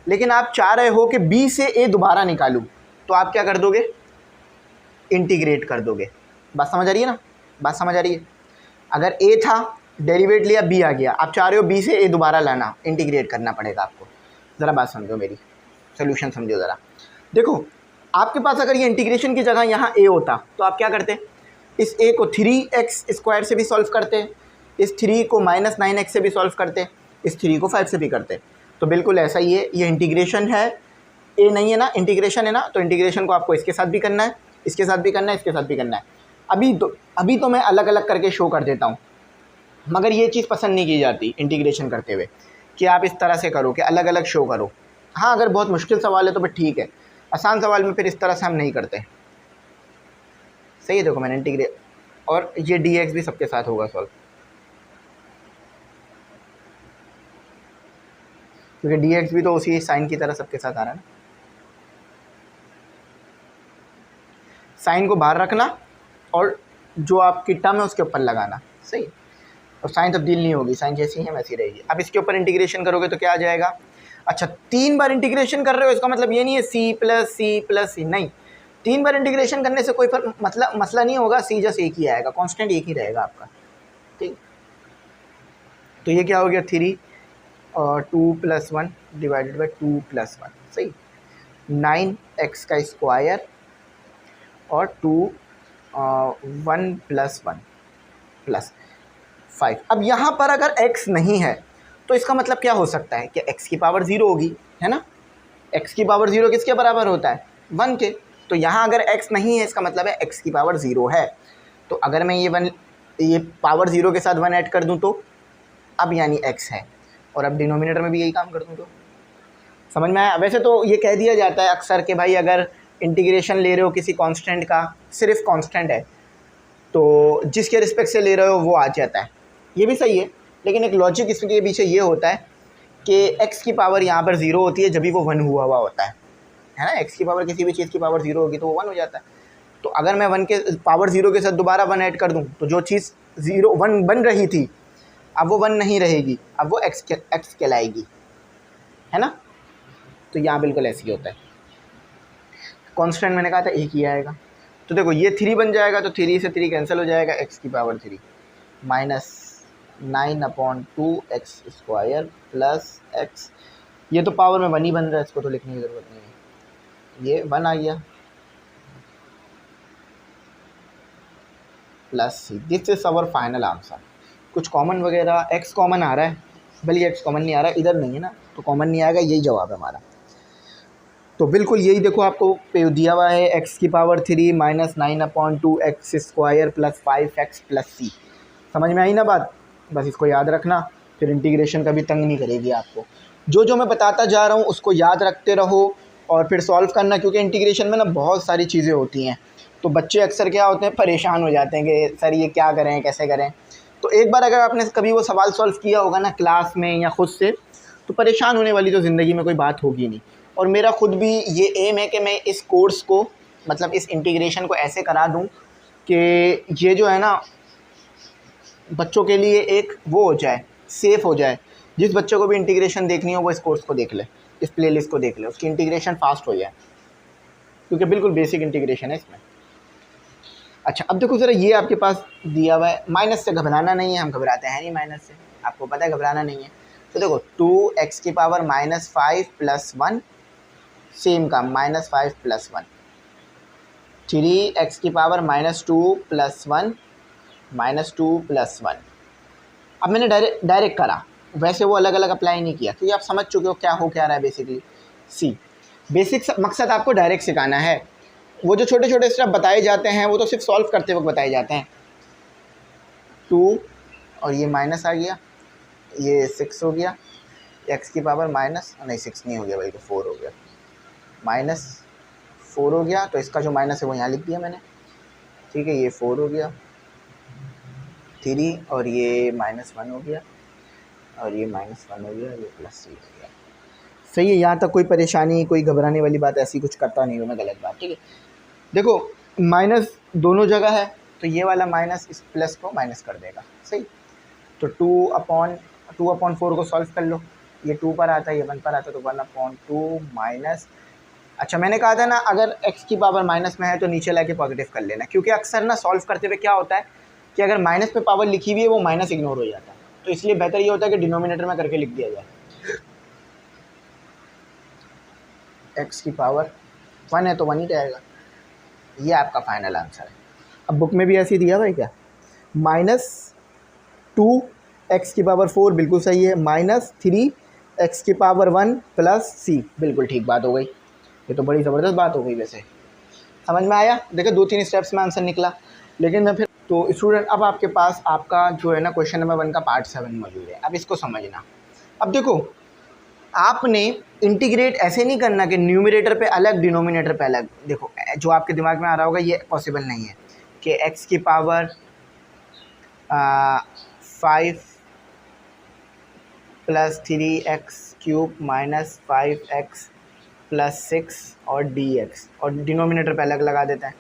लेकिन आप चाह रहे हो कि b से a दोबारा निकालूँ, तो आप क्या कर दोगे, इंटीग्रेट कर दोगे। बात समझ आ रही है ना, बात समझ आ रही है। अगर a था, डेरिवेट लिया, b आ गया, आप चाह रहे हो b से a दोबारा लाना, इंटीग्रेट करना पड़ेगा आपको। ज़रा बात समझो मेरी, सोल्यूशन समझो ज़रा। देखो आपके पास अगर ये इंटीग्रेशन की जगह यहाँ a होता तो आप क्या करते, इस a को 3x स्क्वायर से भी सॉल्व करते, इस 3 को -9x से भी सॉल्व करते, इस 3 को 5 से भी करते। तो बिल्कुल ऐसा ही है, ये इंटीग्रेशन है, a नहीं है ना, इंटीग्रेशन है ना, तो इंटीग्रेशन को आपको इसके साथ भी करना है, इसके साथ भी करना है, इसके साथ भी करना है। अभी तो मैं अलग अलग करके शो कर देता हूँ, मगर ये चीज़ पसंद नहीं की जाती इंटीग्रेशन करते हुए कि आप इस तरह से करो कि अलग अलग शो करो। हाँ अगर बहुत मुश्किल सवाल है तो फिर ठीक है, आसान सवाल में फिर इस तरह से हम नहीं करते, सही है। देखो मैंने इंटीग्रेट, और ये dx भी सबके साथ होगा सॉल्व, क्योंकि dx भी तो उसी साइन की तरह सबके साथ आ रहा है ना। साइन को बाहर रखना और जो आपकी टर्म है उसके ऊपर लगाना, सही। और साइन तब्दील नहीं होगी, साइन जैसी है वैसी रहेगी। अब इसके ऊपर इंटीग्रेशन करोगे तो क्या आ जाएगा। अच्छा 3 बार इंटीग्रेशन कर रहे हो, इसका मतलब ये नहीं है c प्लस सी, नहीं, 3 बार इंटीग्रेशन करने से कोई मसला नहीं होगा, c जस्ट एक ही आएगा, कांस्टेंट एक ही रहेगा आपका, ठीक। तो ये क्या हो गया, 3 और 2 + 1 डिवाइडेड बाई 2 + 1, सही, 9x का स्क्वायर और 1 + 1 प्लस 5। अब यहाँ पर अगर x नहीं है तो इसका मतलब क्या हो सकता है कि x की पावर 0 होगी, है ना। x की पावर 0 किसके बराबर होता है, 1 के। तो यहाँ अगर x नहीं है इसका मतलब है x की पावर 0 है। तो अगर मैं ये पावर 0 के साथ 1 ऐड कर दूँ तो अब यानी x है, और अब डिनोमिनेटर में भी यही काम कर दूँ तो समझ में आया। वैसे तो ये कह दिया जाता है अक्सर कि भाई अगर इंटीग्रेशन ले रहे हो किसी कांस्टेंट का, सिर्फ कांस्टेंट है तो जिसके रिस्पेक्ट से ले रहे हो वो आ जाता है, ये भी सही है, लेकिन एक लॉजिक इसके पीछे ये होता है कि x की पावर यहाँ पर 0 होती है जब भी वो 1 हुआ हुआ होता है ना। x की पावर किसी भी चीज़ की पावर 0 होगी तो वो 1 हो जाता है। तो अगर मैं 1 के पावर 0 के साथ दोबारा 1 ऐड कर दूँ तो जो चीज़ 1 बन रही थी अब वो 1 नहीं रहेगी, अब वो x कहलाएगी, है ना। तो यहाँ बिल्कुल ऐसे ही होता है। कांस्टेंट मैंने कहा था एक ही आएगा, तो देखो ये 3 बन जाएगा, तो 3 से 3 कैंसिल हो जाएगा, x की power 3 minus 9/2 x square plus x, ये तो पावर में 1 ही बन रहा है, इसको तो लिखने की ज़रूरत नहीं है, ये 1 आ गया plus c। This is our final answer. कुछ कॉमन वगैरह x कॉमन आ रहा है, बल्कि x कॉमन नहीं आ रहा है, इधर नहीं है ना, तो कॉमन नहीं आएगा, यही जवाब है हमारा। तो बिल्कुल यही देखो आपको दिया हुआ है, x की power 3 minus 9/2 x square plus 5x plus c। समझ में आई ना बात? बस इसको याद रखना, फिर इंटीग्रेशन कभी तंग नहीं करेगी आपको। जो मैं बताता जा रहा हूँ उसको याद रखते रहो और फिर सॉल्व करना, क्योंकि इंटीग्रेशन में ना बहुत सारी चीज़ें होती हैं। तो बच्चे अक्सर क्या होते हैं, परेशान हो जाते हैं कि सर ये क्या करें, कैसे करें। तो एक बार अगर आपने कभी वो सवाल सॉल्व किया होगा ना क्लास में या ख़ुद से, तो परेशान होने वाली तो ज़िंदगी में कोई बात होगी नहीं। और मेरा खुद भी ये एम है कि मैं इस कोर्स को, मतलब इस इंटीग्रेशन को ऐसे करा दूं कि ये जो है ना बच्चों के लिए एक वो हो जाए, सेफ़ हो जाए। जिस बच्चों को भी इंटीग्रेशन देखनी हो वो इस कोर्स को देख ले, इस प्लेलिस्ट को देख ले, उसकी इंटीग्रेशन फास्ट हो जाए, क्योंकि बिल्कुल बेसिक इंटीग्रेशन है इसमें। अच्छा अब देखो ज़रा, ये आपके पास दिया हुआ है, माइनस से घबराना नहीं है, हम घबराते हैं नहीं माइनस से, आपको पता है घबराना नहीं है। तो देखो 2x की पावर -5 प्लस 1, सेम काम, -5 प्लस 1, 3x की पावर -2 प्लस 1, -2 प्लस 1। अब मैंने डायरेक्ट करा, वैसे वो अलग अलग अप्लाई नहीं किया, क्योंकि आप समझ चुके हो क्या हो क्या रहा है बेसिकली। बेसिक मकसद आपको डायरेक्ट सिखाना है, वो जो छोटे छोटे स्टेप बताए जाते हैं वो तो सिर्फ सॉल्व करते वक्त बताए जाते हैं। 2 और ये माइनस आ गया, ये 6 हो गया, x की पावर माइनस नहीं 6 नहीं हो गया बल्कि 4 हो गया, -4 हो गया। तो इसका जो माइनस है वो यहाँ लिख दिया मैंने, ठीक है। ये 4 हो गया, 3 और ये -1 हो गया, और ये -1 हो गया, ये +3 हो गया। सही है, यहाँ तक कोई परेशानी, कोई घबराने वाली बात ऐसी कुछ करता नहीं हूँ मैं गलत बात, ठीक है। देखो माइनस दोनों जगह है, तो ये वाला माइनस इस प्लस को माइनस कर देगा, सही। तो 2/4 को सॉल्व कर लो, ये 2 पर आता है, ये 1 पर आता है, तो 1/2 माइनस। अच्छा मैंने कहा था ना, अगर x की पावर माइनस में है तो नीचे लाके पॉजिटिव कर लेना, क्योंकि अक्सर ना सॉल्व करते हुए क्या होता है कि अगर माइनस पे पावर लिखी हुई है वो माइनस इग्नोर हो जाता है, तो इसलिए बेहतर ये होता है कि डिनोमिनेटर में करके लिख दिया जाए। x की पावर 1 है तो 1 ही रहेगा, ये आपका फाइनल आंसर है। अब बुक में भी ऐसे ही दिया भाई क्या, -2 x की पावर 4 बिल्कुल सही है, -3 x की पावर 1 प्लस c, बिल्कुल ठीक बात हो गई। ये तो बड़ी ज़बरदस्त बात हो गई, वैसे समझ में आया। देखो 2-3 स्टेप्स में आंसर निकला, लेकिन मैं फिर तो स्टूडेंट अब आपके पास आपका जो है ना क्वेश्चन नंबर 1 का पार्ट 7 मौजूद है। अब इसको समझना। अब देखो आपने इंटीग्रेट ऐसे नहीं करना कि न्यूमरेटर पे अलग डिनोमिनेटर पे अलग। देखो जो आपके दिमाग में आ रहा होगा ये पॉसिबल नहीं है कि x की power 5 plus 3x³ minus 5x plus 6 और dx और डिनोमिनेटर पे अलग लगा देता है,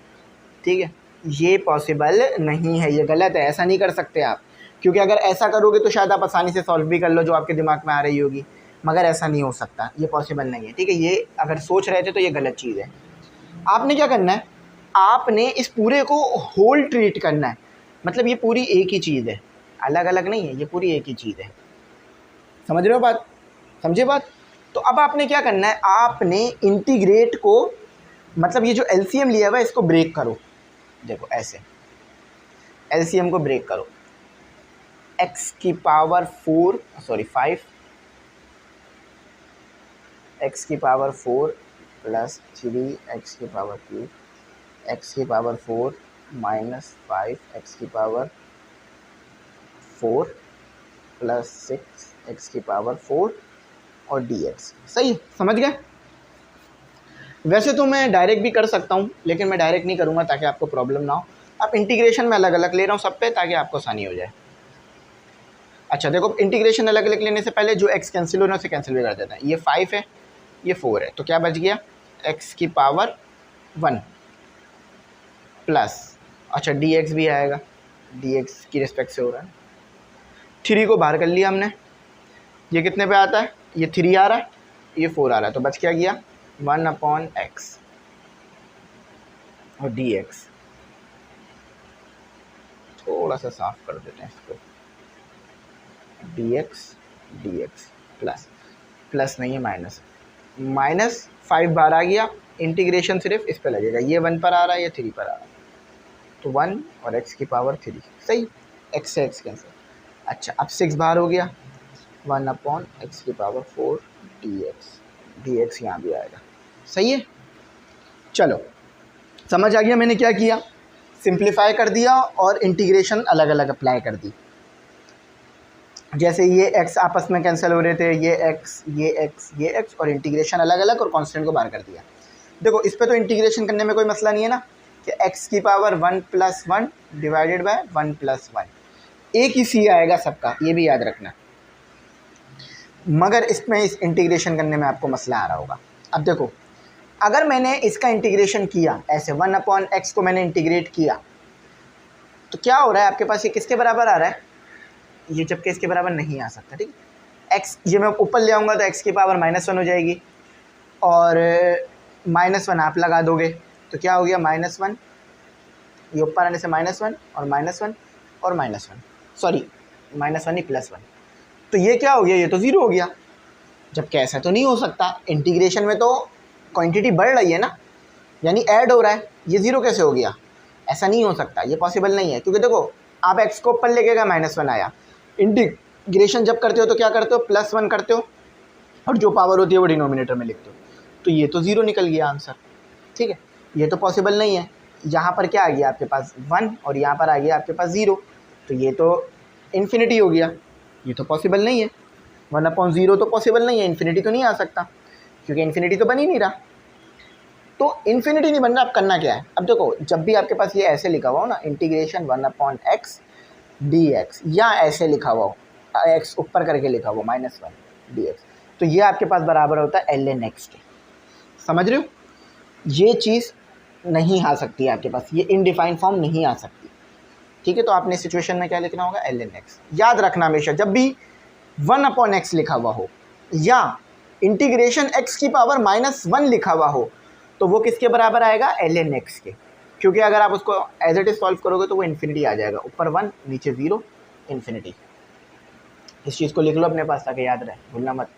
ठीक है। ये पॉसिबल नहीं है, ये गलत है, ऐसा नहीं कर सकते आप, क्योंकि अगर ऐसा करोगे तो शायद आप आसानी से सॉल्व भी कर लो जो आपके दिमाग में आ रही होगी, मगर ऐसा नहीं हो सकता, ये पॉसिबल नहीं है, ठीक है। ये अगर सोच रहे थे तो ये गलत चीज़ है। आपने क्या करना है, आपने इस पूरे को होल ट्रीट करना है, मतलब ये पूरी एक ही चीज़ है, अलग अलग नहीं है, ये पूरी एक ही चीज़ है। समझ रहे हो बात, समझे बात। तो अब आपने क्या करना है, आपने इंटीग्रेट को, मतलब ये जो एलसीएम लिया हुआ है इसको ब्रेक करो। देखो ऐसे एलसीएम को ब्रेक करो, x की पावर 5 x की पावर 4 प्लस 3x की पावर 3 x की पावर 4 माइनस 5 x की पावर 4 प्लस 6 x की पावर 4 और dx। सही समझ गए। वैसे तो मैं डायरेक्ट भी कर सकता हूँ, लेकिन मैं डायरेक्ट नहीं करूँगा ताकि आपको प्रॉब्लम ना हो। आप इंटीग्रेशन में अलग अलग ले रहा हूँ सब पे, ताकि आपको आसानी हो जाए। अच्छा देखो, इंटीग्रेशन अलग अलग लेने से पहले जो x कैंसिल हो रहा है उसे कैंसिल भी कर देते हैं। ये 5 है, ये 4 है, तो क्या बच गया x की पावर 1 प्लस, अच्छा dx भी आएगा, dx की रिस्पेक्ट से हो रहा है। 3 को बाहर कर लिया हमने, ये कितने पे आता है, ये 3 आ रहा है, ये 4 आ रहा है, तो बच क्या गया 1/x और dx। थोड़ा सा साफ कर देते हैं इसको, dx प्लस, प्लस नहीं है माइनस, -5 बाहर आ गया, इंटीग्रेशन सिर्फ इस पे लगेगा, ये 1 पर आ रहा है, ये 3 पर आ रहा है, तो 1 और x की पावर 3, सही, x से x कैंसिल। अच्छा अब 6 बाहर हो गया, 1/x की पावर 4 dx यहाँ भी आएगा, सही है। चलो समझ आ गया मैंने क्या किया, सिंप्लीफाई कर दिया और इंटीग्रेशन अलग अलग अप्लाई कर दी। जैसे ये x आपस में कैंसिल हो रहे थे, ये x और इंटीग्रेशन अलग अलग और कांस्टेंट को बाहर कर दिया। देखो इस पे तो इंटीग्रेशन करने में कोई मसला नहीं है ना, कि x की पावर 1 + 1 डिवाइडेड बाय 1 + 1, एक ही सी आएगा सबका, ये भी याद रखना। मगर इसमें इस इंटीग्रेशन करने में आपको मसला आ रहा होगा। अब देखो अगर मैंने इसका इंटीग्रेशन किया ऐसे 1/x को मैंने इंटीग्रेट किया, तो क्या हो रहा है आपके पास, ये किसके बराबर आ रहा है, ये जबकि इसके बराबर नहीं आ सकता, ठीक है। x ये मैं ऊपर ले आऊँगा तो x की पावर -1 हो जाएगी, और -1 आप लगा दोगे तो क्या हो गया -1, ये ऊपर आने से -1 और -1 और -1, सॉरी -1 नहीं +1, तो ये क्या हो गया, ये तो 0 हो गया। जबकि ऐसा तो नहीं हो सकता, इंटीग्रेशन में तो क्वांटिटी बढ़ रही है ना, यानी ऐड हो रहा है, ये 0 कैसे हो गया, ऐसा नहीं हो सकता, ये पॉसिबल नहीं है। क्योंकि देखो आप x को ऊपर लेके गए -1 आया, इंटीग्रेशन जब करते हो तो क्या करते हो, +1 करते हो और जो पावर होती है वो डिनोमिनेटर में लिखते हो, तो ये तो 0 निकल गया आंसर, ठीक है। ये तो पॉसिबल नहीं है, यहाँ पर क्या आ गया आपके पास 1 और यहाँ पर आ गया आपके पास 0, तो ये तो इन्फिनिटी हो गया, ये तो पॉसिबल नहीं है, 1/0 तो पॉसिबल नहीं है, इन्फिनिटी तो नहीं आ सकता, क्योंकि इन्फिनिटी तो बन ही नहीं रहा। तो इन्फिनिटी नहीं बन रहा, अब करना क्या है, अब देखो जब भी आपके पास ये ऐसे लिखा हुआ हो ना, इंटीग्रेशन 1/x dx, या ऐसे लिखा हुआ हो, x ऊपर करके लिखा हुआ -1 dx, तो ये आपके पास बराबर होता है ln x के। समझ रहे हो, ये चीज़ नहीं आ सकती है आपके पास, ये इनडिफाइंड फॉर्म नहीं आ सकती, ठीक है। तो आपने सिचुएशन में क्या लिखना होगा, ln x। याद रखना हमेशा जब भी 1/x लिखा हुआ हो या इंटीग्रेशन x की पावर -1 लिखा हुआ हो, तो वो किसके बराबर आएगा, ln x के। क्योंकि अगर आप उसको एज इट इज सॉल्व करोगे तो वो इन्फिनिटी आ जाएगा, ऊपर 1 नीचे 0 इन्फिनिटी। इस चीज़ को लिख लो अपने पास ताकि याद रहे, भूलना मत।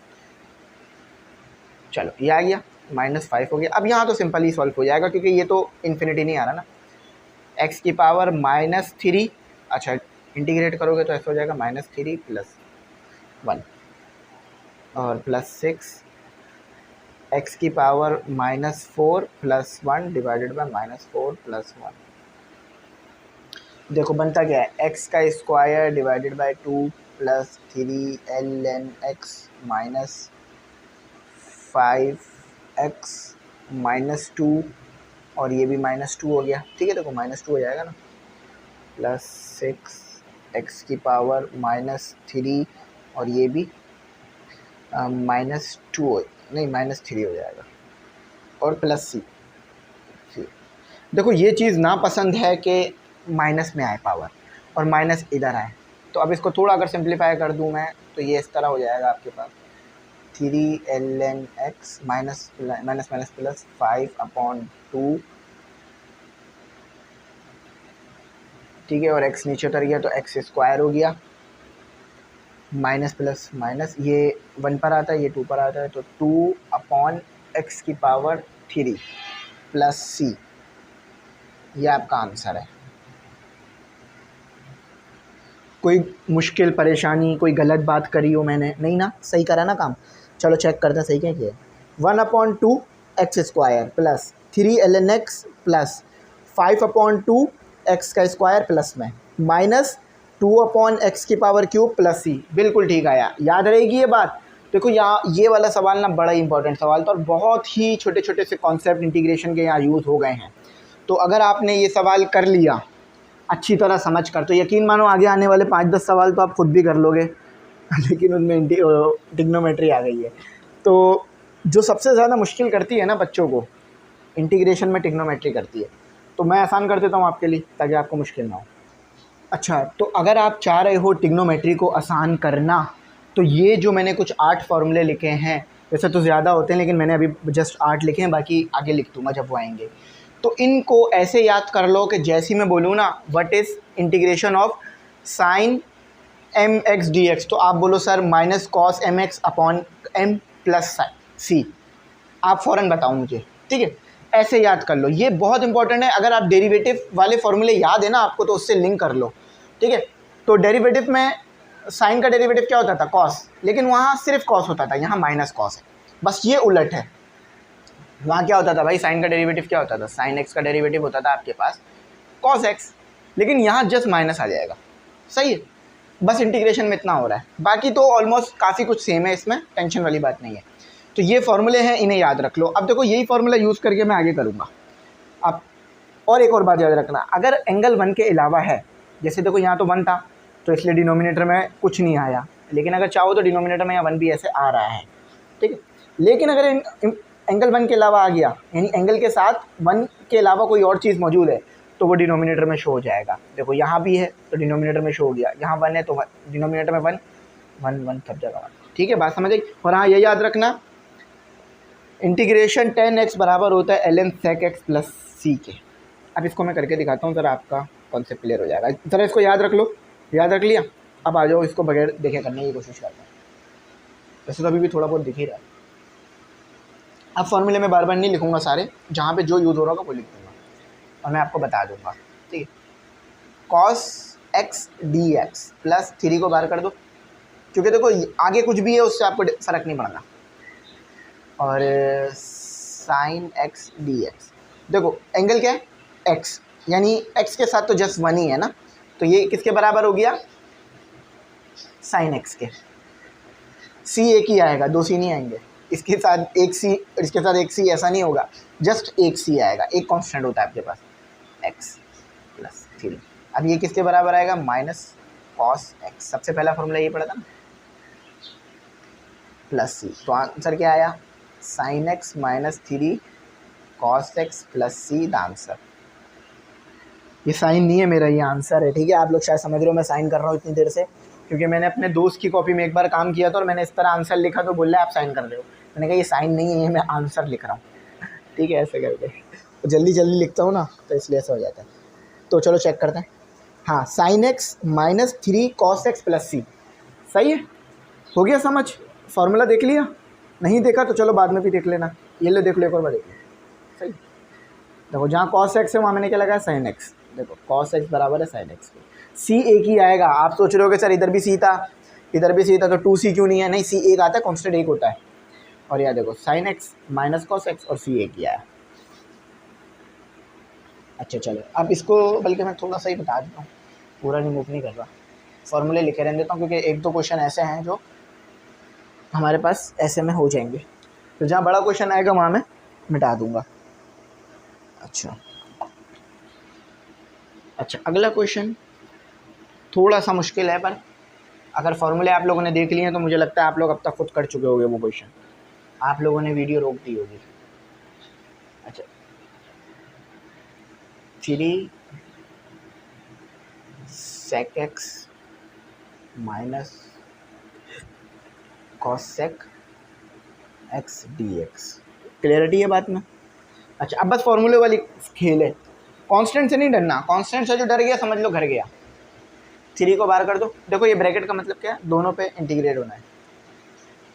चलो ये आ गया, -5 हो गया। अब यहाँ तो सिंपल ही सॉल्व हो जाएगा क्योंकि ये तो इन्फिनिटी नहीं आ रहा ना, x की पावर -3, अच्छा इंटीग्रेट करोगे तो ऐसा हो जाएगा -3 + 1 और +6, x की पावर -4 + 1 डिवाइडेड बाय -4 + 1। देखो बनता क्या है, x का square divided by 2 + 3 ln x -5x -2, और ये भी -2 हो गया, ठीक है। देखो -2 हो जाएगा ना, +6 x की पावर -3 और ये भी -2 नहीं -3 हो जाएगा, और +c। देखो ये चीज़ ना पसंद है कि माइनस में आए पावर और माइनस इधर आए, तो अब इसको थोड़ा अगर सिंप्लीफाई कर दूं मैं तो ये इस तरह हो जाएगा आपके पास 3 ln x -+ 5/2, ठीक है। और x नीचे उतर गया तो x स्क्वायर हो गया, माइनस प्लस माइनस, ये 1 पर आता है, ये 2 पर आता है, तो 2/x की पावर 3 + c, ये आपका आंसर है। कोई मुश्किल परेशानी, कोई गलत बात करी हो मैंने, नहीं ना, सही करा ना काम। चलो चेक करते हैं सही क्या किया। 1/2x² plus 3 ln x plus 5/2x का स्क्वायर प्लस में -2/x की पावर क्यूब प्लस c, बिल्कुल ठीक आया, याद रहेगी ये बात। देखो यहाँ ये वाला सवाल ना बड़ा इंपॉर्टेंट सवाल था और बहुत ही छोटे छोटे से कॉन्सेप्ट इंटीग्रेशन के यहाँ यूज़ हो गए हैं। तो अगर आपने ये सवाल कर लिया अच्छी तरह समझ कर, तो यकीन मानो आगे आने वाले 5-10 सवाल तो आप खुद भी कर लोगे। लेकिन उनमें ट्रिग्नोमेट्री आ गई है। तो जो सबसे ज़्यादा मुश्किल करती है ना बच्चों को, इंटीग्रेशन में ट्रिग्नोमेट्री करती है। तो मैं आसान कर देता हूँ आपके लिए ताकि आपको मुश्किल ना हो। अच्छा, तो अगर आप चाह रहे हो ट्रिग्नोमेट्री को आसान करना, तो ये जो मैंने कुछ 8 फार्मूले लिखे हैं, वैसे तो ज़्यादा होते हैं लेकिन मैंने अभी जस्ट 8 लिखे हैं, बाकी आगे लिख दूँगा जब वो आएंगे। तो इनको ऐसे याद कर लो कि जैसे ही मैं बोलूँ ना, what is integration of sine m x d x, तो आप बोलो sir minus cos m x upon m plus c, आप फ़ौरन बताओ मुझे, ठीक है। ऐसे याद कर लो, ये बहुत इंपॉर्टेंट है। अगर आप डेरिवेटिव वाले फॉर्मूले याद है ना आपको, तो उससे लिंक कर लो, ठीक है। तो डेरिवेटिव में साइन का डेरिवेटिव क्या होता था, कॉस, लेकिन वहाँ सिर्फ कॉस होता था, यहाँ माइनस कॉस है, बस ये उलट है। वहाँ क्या होता था भाई, साइन का डेरिवेटिव क्या होता था, साइन एक्स का डेरिवेटिव होता था आपके पास कॉस एक्स, लेकिन यहाँ जस्ट माइनस आ जाएगा, सही है। बस इंटीग्रेशन में इतना हो रहा है, बाकी तो ऑलमोस्ट काफ़ी कुछ सेम है, इसमें टेंशन वाली बात नहीं है। तो ये फॉर्मूले हैं, इन्हें याद रख लो। अब देखो यही फॉर्मूला यूज़ करके मैं आगे करूँगा। अब और एक और बात याद रखना, अगर एंगल 1 के अलावा है, जैसे देखो यहाँ तो 1 था तो इसलिए डिनोमिनेटर में कुछ नहीं आया, लेकिन अगर चाहो तो डिनोमिनेटर में यहाँ 1 भी ऐसे आ रहा है, ठीक है। लेकिन अगर एंगल 1 के अलावा आ गया, यानी एंगल के साथ 1 के अलावा कोई और चीज़ मौजूद है, तो वो डिनोमिनेटर में शो हो जाएगा। देखो यहाँ भी है तो डिनोमिनेटर में शो हो गया, यहाँ 1 है तो डिनोमिनेटर में 1 1 1 सब जगह 1, ठीक है, बात समझ आई। और हाँ, ये याद रखना, इंटीग्रेशन tan x बराबर होता है ln sec x प्लस सी के। अब इसको मैं करके दिखाता हूँ, ज़रा आपका कॉन्सेप्ट क्लियर हो जाएगा। ज़रा इसको याद रख लो, याद रख लिया। अब आ जाओ, इसको बगैर देखे करने की कोशिश करते हैं। वैसे तो अभी भी थोड़ा बहुत दिख ही रहा है। अब फॉर्मूले में बार बार नहीं लिखूँगा सारे, जहाँ पे जो यूज़ हो रहा होगा वो लिख दूँगा और मैं आपको बता दूँगा, ठीक है। Cos x d x plus 3 को बाहर कर दो, क्योंकि देखो आगे कुछ भी है उससे आपको फ़र्क नहीं पड़ना। और साइन एक्स डी एक्स, देखो एंगल क्या है, एक्स, यानी एक्स के साथ तो जस्ट 1 ही है ना, तो ये किसके बराबर हो गया, साइन एक्स के। सी एक ही आएगा, 2 सी नहीं आएंगे। इसके साथ एक सी, इसके साथ एक सी, ऐसा नहीं होगा, जस्ट एक सी आएगा, एक कांस्टेंट होता है आपके पास, एक्स प्लस 3। अब ये किसके बराबर आएगा, माइनस कॉस एक्स, सबसे पहला फॉर्मूला ये पड़ा था ना, प्लस सी। तो आंसर क्या आया, sign x minus 3 cos x plus see the answer. ये साइन नहीं है मेरा, ये आंसर है, ठीक है। आप लोग शायद समझ रहे हो मैं साइन कर रहा हूँ इतनी देर से, क्योंकि मैंने अपने दोस्त की कॉपी में एक बार काम किया था और मैंने इस तरह आंसर लिखा तो बोल रहा है आप साइन कर रहे हो। मैंने कहा ये साइन नहीं है, ये मैं आंसर लिख रहा हूँ, ठीक है, ऐसे करके। तो जल्दी जल्दी लिखता हूँ ना, तो इसलिए ऐसा हो जाता है। तो चलो चेक करते हैं। हाँ, sine x minus 3 cos x plus c, सही है, हो गया समझ। फार्मूला देख लिया, नहीं देखा तो चलो बाद में भी देख लेना। ये लो देख लो, एक और बार देख लो, सही। देखो जहाँ कॉस एक्स है वहाँ मैंने क्या लगाया, साइन एक्स। देखो कॉस एक्स बराबर है साइन एक्स के, सी एक ही आएगा। आप सोच रहे हो कि सर इधर भी सी था, इधर भी सी था, तो 2c क्यों नहीं है, नहीं, सी एक आता है, कॉन्स्टेंट एक होता है। और यहाँ देखो sign x minus cos x और सी एक ही आया। अच्छा चलो, अब इसको बल्कि मैं थोड़ा सा ही बता देता हूँ, पूरा रिमूव नहीं कर रहा, फॉर्मूले लिखे रहने देता हूँ, क्योंकि एक दो क्वेश्चन ऐसे हैं जो हमारे पास ऐसे में हो जाएंगे, तो जहाँ बड़ा क्वेश्चन आएगा वहाँ मैं मिटा दूँगा। अच्छा, अगला क्वेश्चन थोड़ा सा मुश्किल है, पर अगर फॉर्मूले आप लोगों ने देख लिए हैं तो मुझे लगता है आप लोग अब तक खुद कर चुके होंगे वो क्वेश्चन, आप लोगों ने वीडियो रोक दी होगी। अच्छा, 3 sec x minus cos sec x d x, clarity है बात में। अच्छा, अब बस फॉर्मूले वाली खेल है, कांस्टेंट से नहीं डरना, कांस्टेंट से जो डर गया समझ लो घर गया। 3 को बाहर कर दो, देखो ये ब्रैकेट का मतलब क्या है, दोनों पे इंटीग्रेट होना है,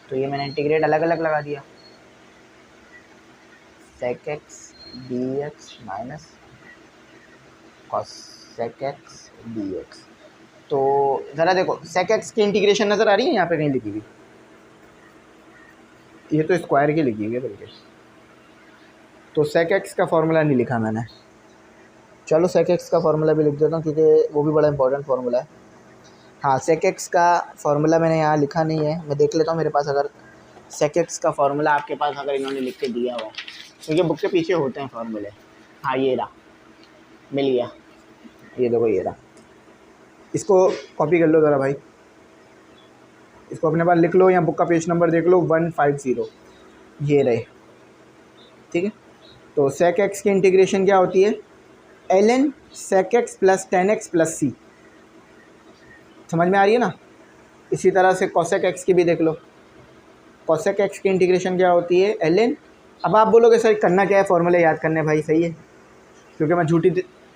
तो ये मैंने इंटीग्रेट अलग अलग लगा दिया, sec x dx minus cos sec x dx। तो ज़रा देखो sec x की इंटीग्रेशन नज़र आ रही है यहाँ पे कहीं लिखी हुई, ये तो स्क्वायर की लिखी हुई है बल्कि, तो sec x का फॉर्मूला नहीं लिखा मैंने। चलो sec x का फॉर्मूला भी लिख देता हूँ, क्योंकि वो भी बड़ा इंपॉर्टेंट फार्मूला है। हाँ, sec x का फॉर्मूला मैंने यहाँ लिखा नहीं है, मैं देख लेता हूँ मेरे पास अगर sec x का फॉर्मूला आपके पास अगर इन्होंने लिख के दिया हो, क्योंकि बुक के पीछे होते हैं फार्मूले। हाँ, ये रहा, मिल गया, ये देखो ये रहा, इसको कॉपी कर लो ज़रा भाई, इसको अपने पास लिख लो या बुक का पेज नंबर देख लो 150, ये रहे। ठीक है, तो सेक एक्स की इंटीग्रेशन क्या होती है, ln sec x plus tan x plus c. समझ में आ रही है ना। इसी तरह से कोसेक एक्स की भी देख लो, कोसेक एक्स की इंटीग्रेशन क्या होती है, ln। अब आप बोलोगे सर करना क्या है, फॉर्मूले याद करने, भाई सही है, क्योंकि मैं झूठी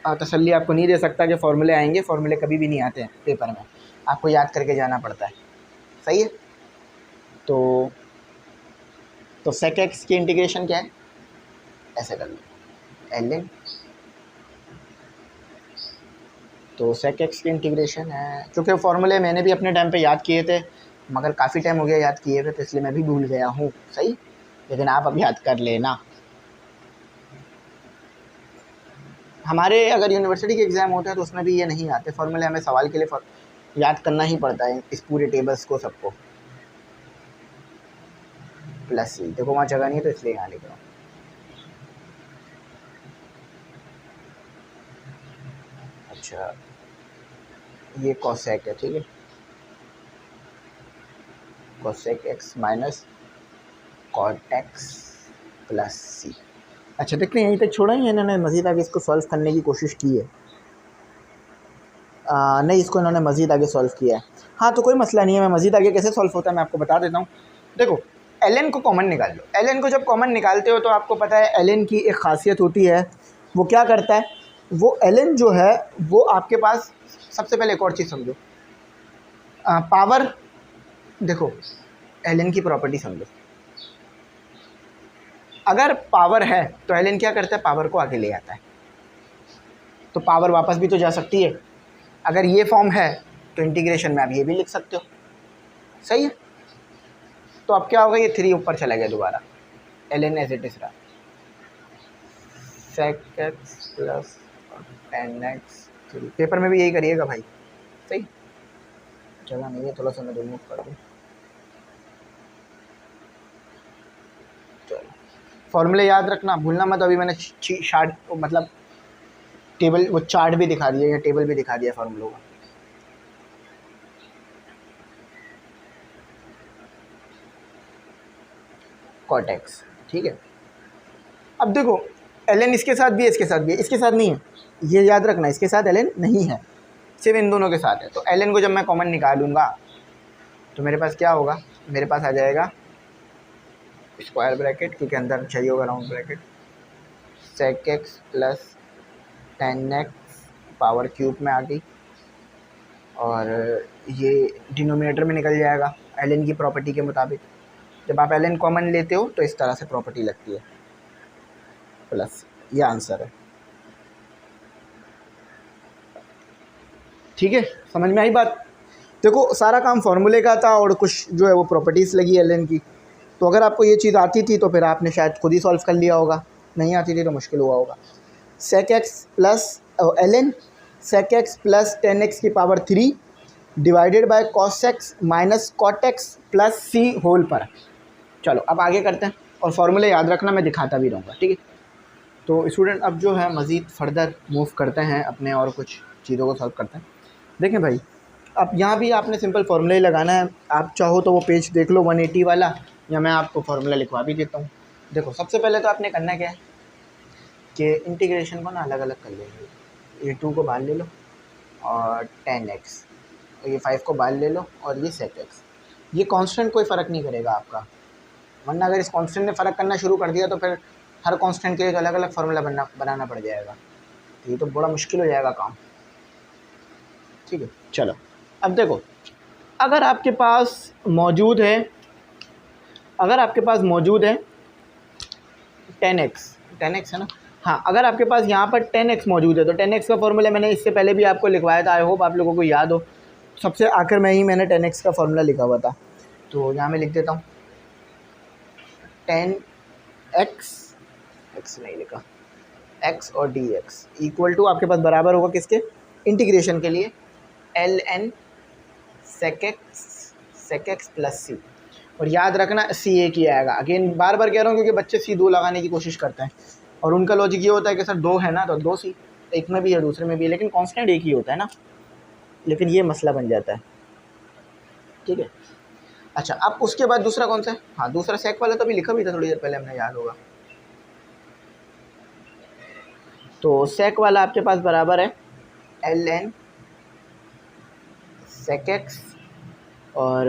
तसल्ली आपको नहीं दे सकता कि फ़ॉर्मूले आएंगे, फ़ॉर्मूले कभी भी नहीं आते हैं पेपर में, आपको याद करके जाना पड़ता है। सही है, तो सेक एक्स की इंटीग्रेशन क्या है, ऐसे कर लो ln, तो सेक एक्स की इंटीग्रेशन है, क्योंकि फॉर्मूले मैंने भी अपने टाइम पे याद किए थे, मगर काफ़ी टाइम हो गया याद किए थे, तो इसलिए मैं भी भूल गया हूँ। सही, लेकिन आप अब याद कर लेना। हमारे अगर यूनिवर्सिटी के एग्ज़ाम होते हैं तो उसमें भी ये नहीं आते फॉर्मूले, हमें सवाल के लिए याद करना ही पड़ता है इस पूरे टेबल्स को सबको। प्लस सी, देखो वहाँ जगह नहीं है तो इसलिए यहाँ लिख रहा हूँ। अच्छा, ये कोसेक है, ठीक है, cosec x minus cot x plus c. अच्छा देखते हैं, यहीं तक छोड़ा ही है इन्होंने, मज़ीद आगे इसको सॉल्व करने की कोशिश की है। नहीं, इसको इन्होंने मज़ीद आगे सॉल्व किया है। हाँ तो कोई मसला नहीं है, मैं मज़ीद आगे कैसे सॉल्व होता है मैं आपको बता देता हूँ। देखो ln को कॉमन निकाल लो, ln को जब कॉमन निकालते हो तो आपको पता है ln की एक ख़ासियत होती है, वो क्या करता है, वो ln जो है वो आपके पास, सबसे पहले एक और चीज़ समझो, पावर, देखो ln की प्रॉपर्टी समझो, अगर पावर है तो ln क्या करता है, पावर को आगे ले आता है, तो पावर वापस भी तो जा सकती है। अगर ये फॉर्म है तो इंटीग्रेशन में आप ये भी लिख सकते हो। सही है, तो अब क्या होगा, ये 3 ऊपर चला गया दोबारा, ln एज इट इज रहा, sec x plus tan x. Paper में भी यही करिएगा भाई। सही, चला नहीं है, थोड़ा सा मैं रिमूव कर दूँ। चलो, फॉर्मूले याद रखना, भूलना मत। अभी मैंने शार्ट मतलब टेबल, वो चार्ट भी दिखा दिया या टेबल भी दिखा दिया फॉर्मूलों का। कॉट एक्स, ठीक है। अब देखो ln इसके साथ भी है, इसके साथ भी है, इसके साथ नहीं है, ये याद रखना, इसके साथ ln नहीं है, सिर्फ इन दोनों के साथ है। तो ln को जब मैं कॉमन निकालूंगा तो मेरे पास क्या होगा, मेरे पास आ जाएगा स्क्वायर ब्रैकेट, क्योंकि अंदर चाहिए होगा round bracket, sec x plus tan x power cube में आ गई, और ये डिनोमिनेटर में निकल जाएगा ln की प्रॉपर्टी के मुताबिक। जब आप ln कॉमन लेते हो तो इस तरह से प्रॉपर्टी लगती है, प्लस, ये आंसर है। ठीक है, समझ में आई बात। देखो सारा काम फार्मूले का था और कुछ जो है वो प्रॉपर्टीज़ लगी ln की, तो अगर आपको ये चीज़ आती थी तो फिर आपने शायद खुद ही सॉल्व कर लिया होगा, नहीं आती थी तो मुश्किल हुआ होगा। Sec x plus ln sec x plus tan x की power 3 divided by cos x minus cot x plus c whole पर। चलो अब आगे करते हैं, और फार्मूले याद रखना, मैं दिखाता भी रहूँगा। ठीक है, तो स्टूडेंट अब जो है मज़ीद फर्दर मूव करते हैं अपने और कुछ चीज़ों को सॉल्व करते हैं। देखें भाई, अब यहाँ भी आपने सिंपल फार्मूला ही लगाना है। आप चाहो तो वो पेज देख लो 180 वाला, या मैं आपको फार्मूला लिखवा भी देता हूँ। देखो सबसे पहले तो आपने करना क्या है कि इंटीग्रेशन को ना अलग अलग कर लेंगे। ये 2 को बाहर ले लो और 10x, ये 5 को बाहर ले लो और ये sec x। ये कांस्टेंट कोई फ़र्क नहीं करेगा आपका, वरना अगर इस कांस्टेंट ने फ़र्क करना शुरू कर दिया तो फिर हर कांस्टेंट के एक अलग अलग फार्मूला बनाना पड़ जाएगा, तो ये तो बड़ा मुश्किल हो जाएगा काम। ठीक है, चलो अब देखो, अगर आपके पास मौजूद है 10x है ना, हाँ, अगर आपके पास यहाँ पर 10x मौजूद है तो 10x का फार्मूला मैंने इससे पहले भी आपको लिखवाया था, आई होप आप लोगों को याद हो। सबसे आखिर में ही मैंने 10x का फार्मूला लिखा हुआ था, तो यहाँ मैं लिख देता हूँ 10x, x नहीं लिखा, x और dx इक्वल टू आपके पास बराबर होगा किसके, इंटीग्रेशन के लिए ln sec x प्लस सी। और याद रखना सी एक ही आएगा, अगेन बार बार कह रहा हूँ क्योंकि बच्चे सी 2 लगाने की कोशिश करते हैं, और उनका लॉजिक ये होता है कि सर 2 है ना तो 2 सी, एक में भी है दूसरे में भी है, लेकिन कांस्टेंट एक ही होता है ना, लेकिन ये मसला बन जाता है। ठीक है, अच्छा, अब उसके बाद दूसरा कौन सा है? हाँ, दूसरा सेक वाला तो अभी लिखा भी था थोड़ी देर पहले हमने, याद होगा। तो सेक वाला आपके पास बराबर है ln sec x और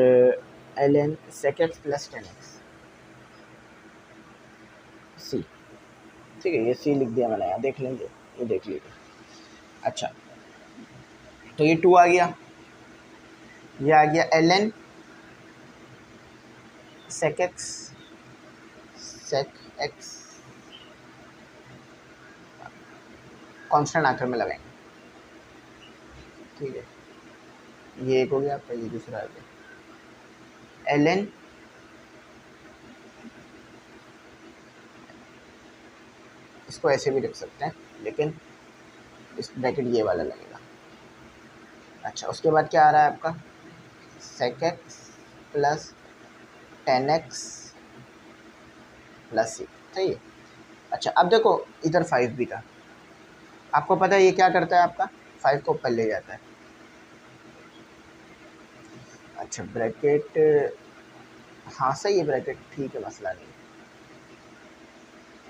ln sec x plus tan x c. ठीक है, ये सी लिख दिया मैंने, यहाँ देख लेंगे, ये देख लीजिए। अच्छा, तो ये 2 आ गया, ये आ गया ln sec x कांस्टेंट आखिर में लगाएंगे। ठीक है, ये एक हो गया आपका, ये दूसरा आ गया ln इसको ऐसे भी रख सकते हैं, लेकिन इस ब्रैकेट ये वाला लगेगा। अच्छा, उसके बाद क्या आ रहा है आपका sec x plus tan x plus c. सही है। अच्छा, अब देखो इधर 5 भी था, आपको पता है ये क्या करता है, आपका 5 को ऊपर ले जाता है। अच्छा, ब्रैकेट, हाँ सही है ब्रैकेट, ठीक है, मसला नहीं।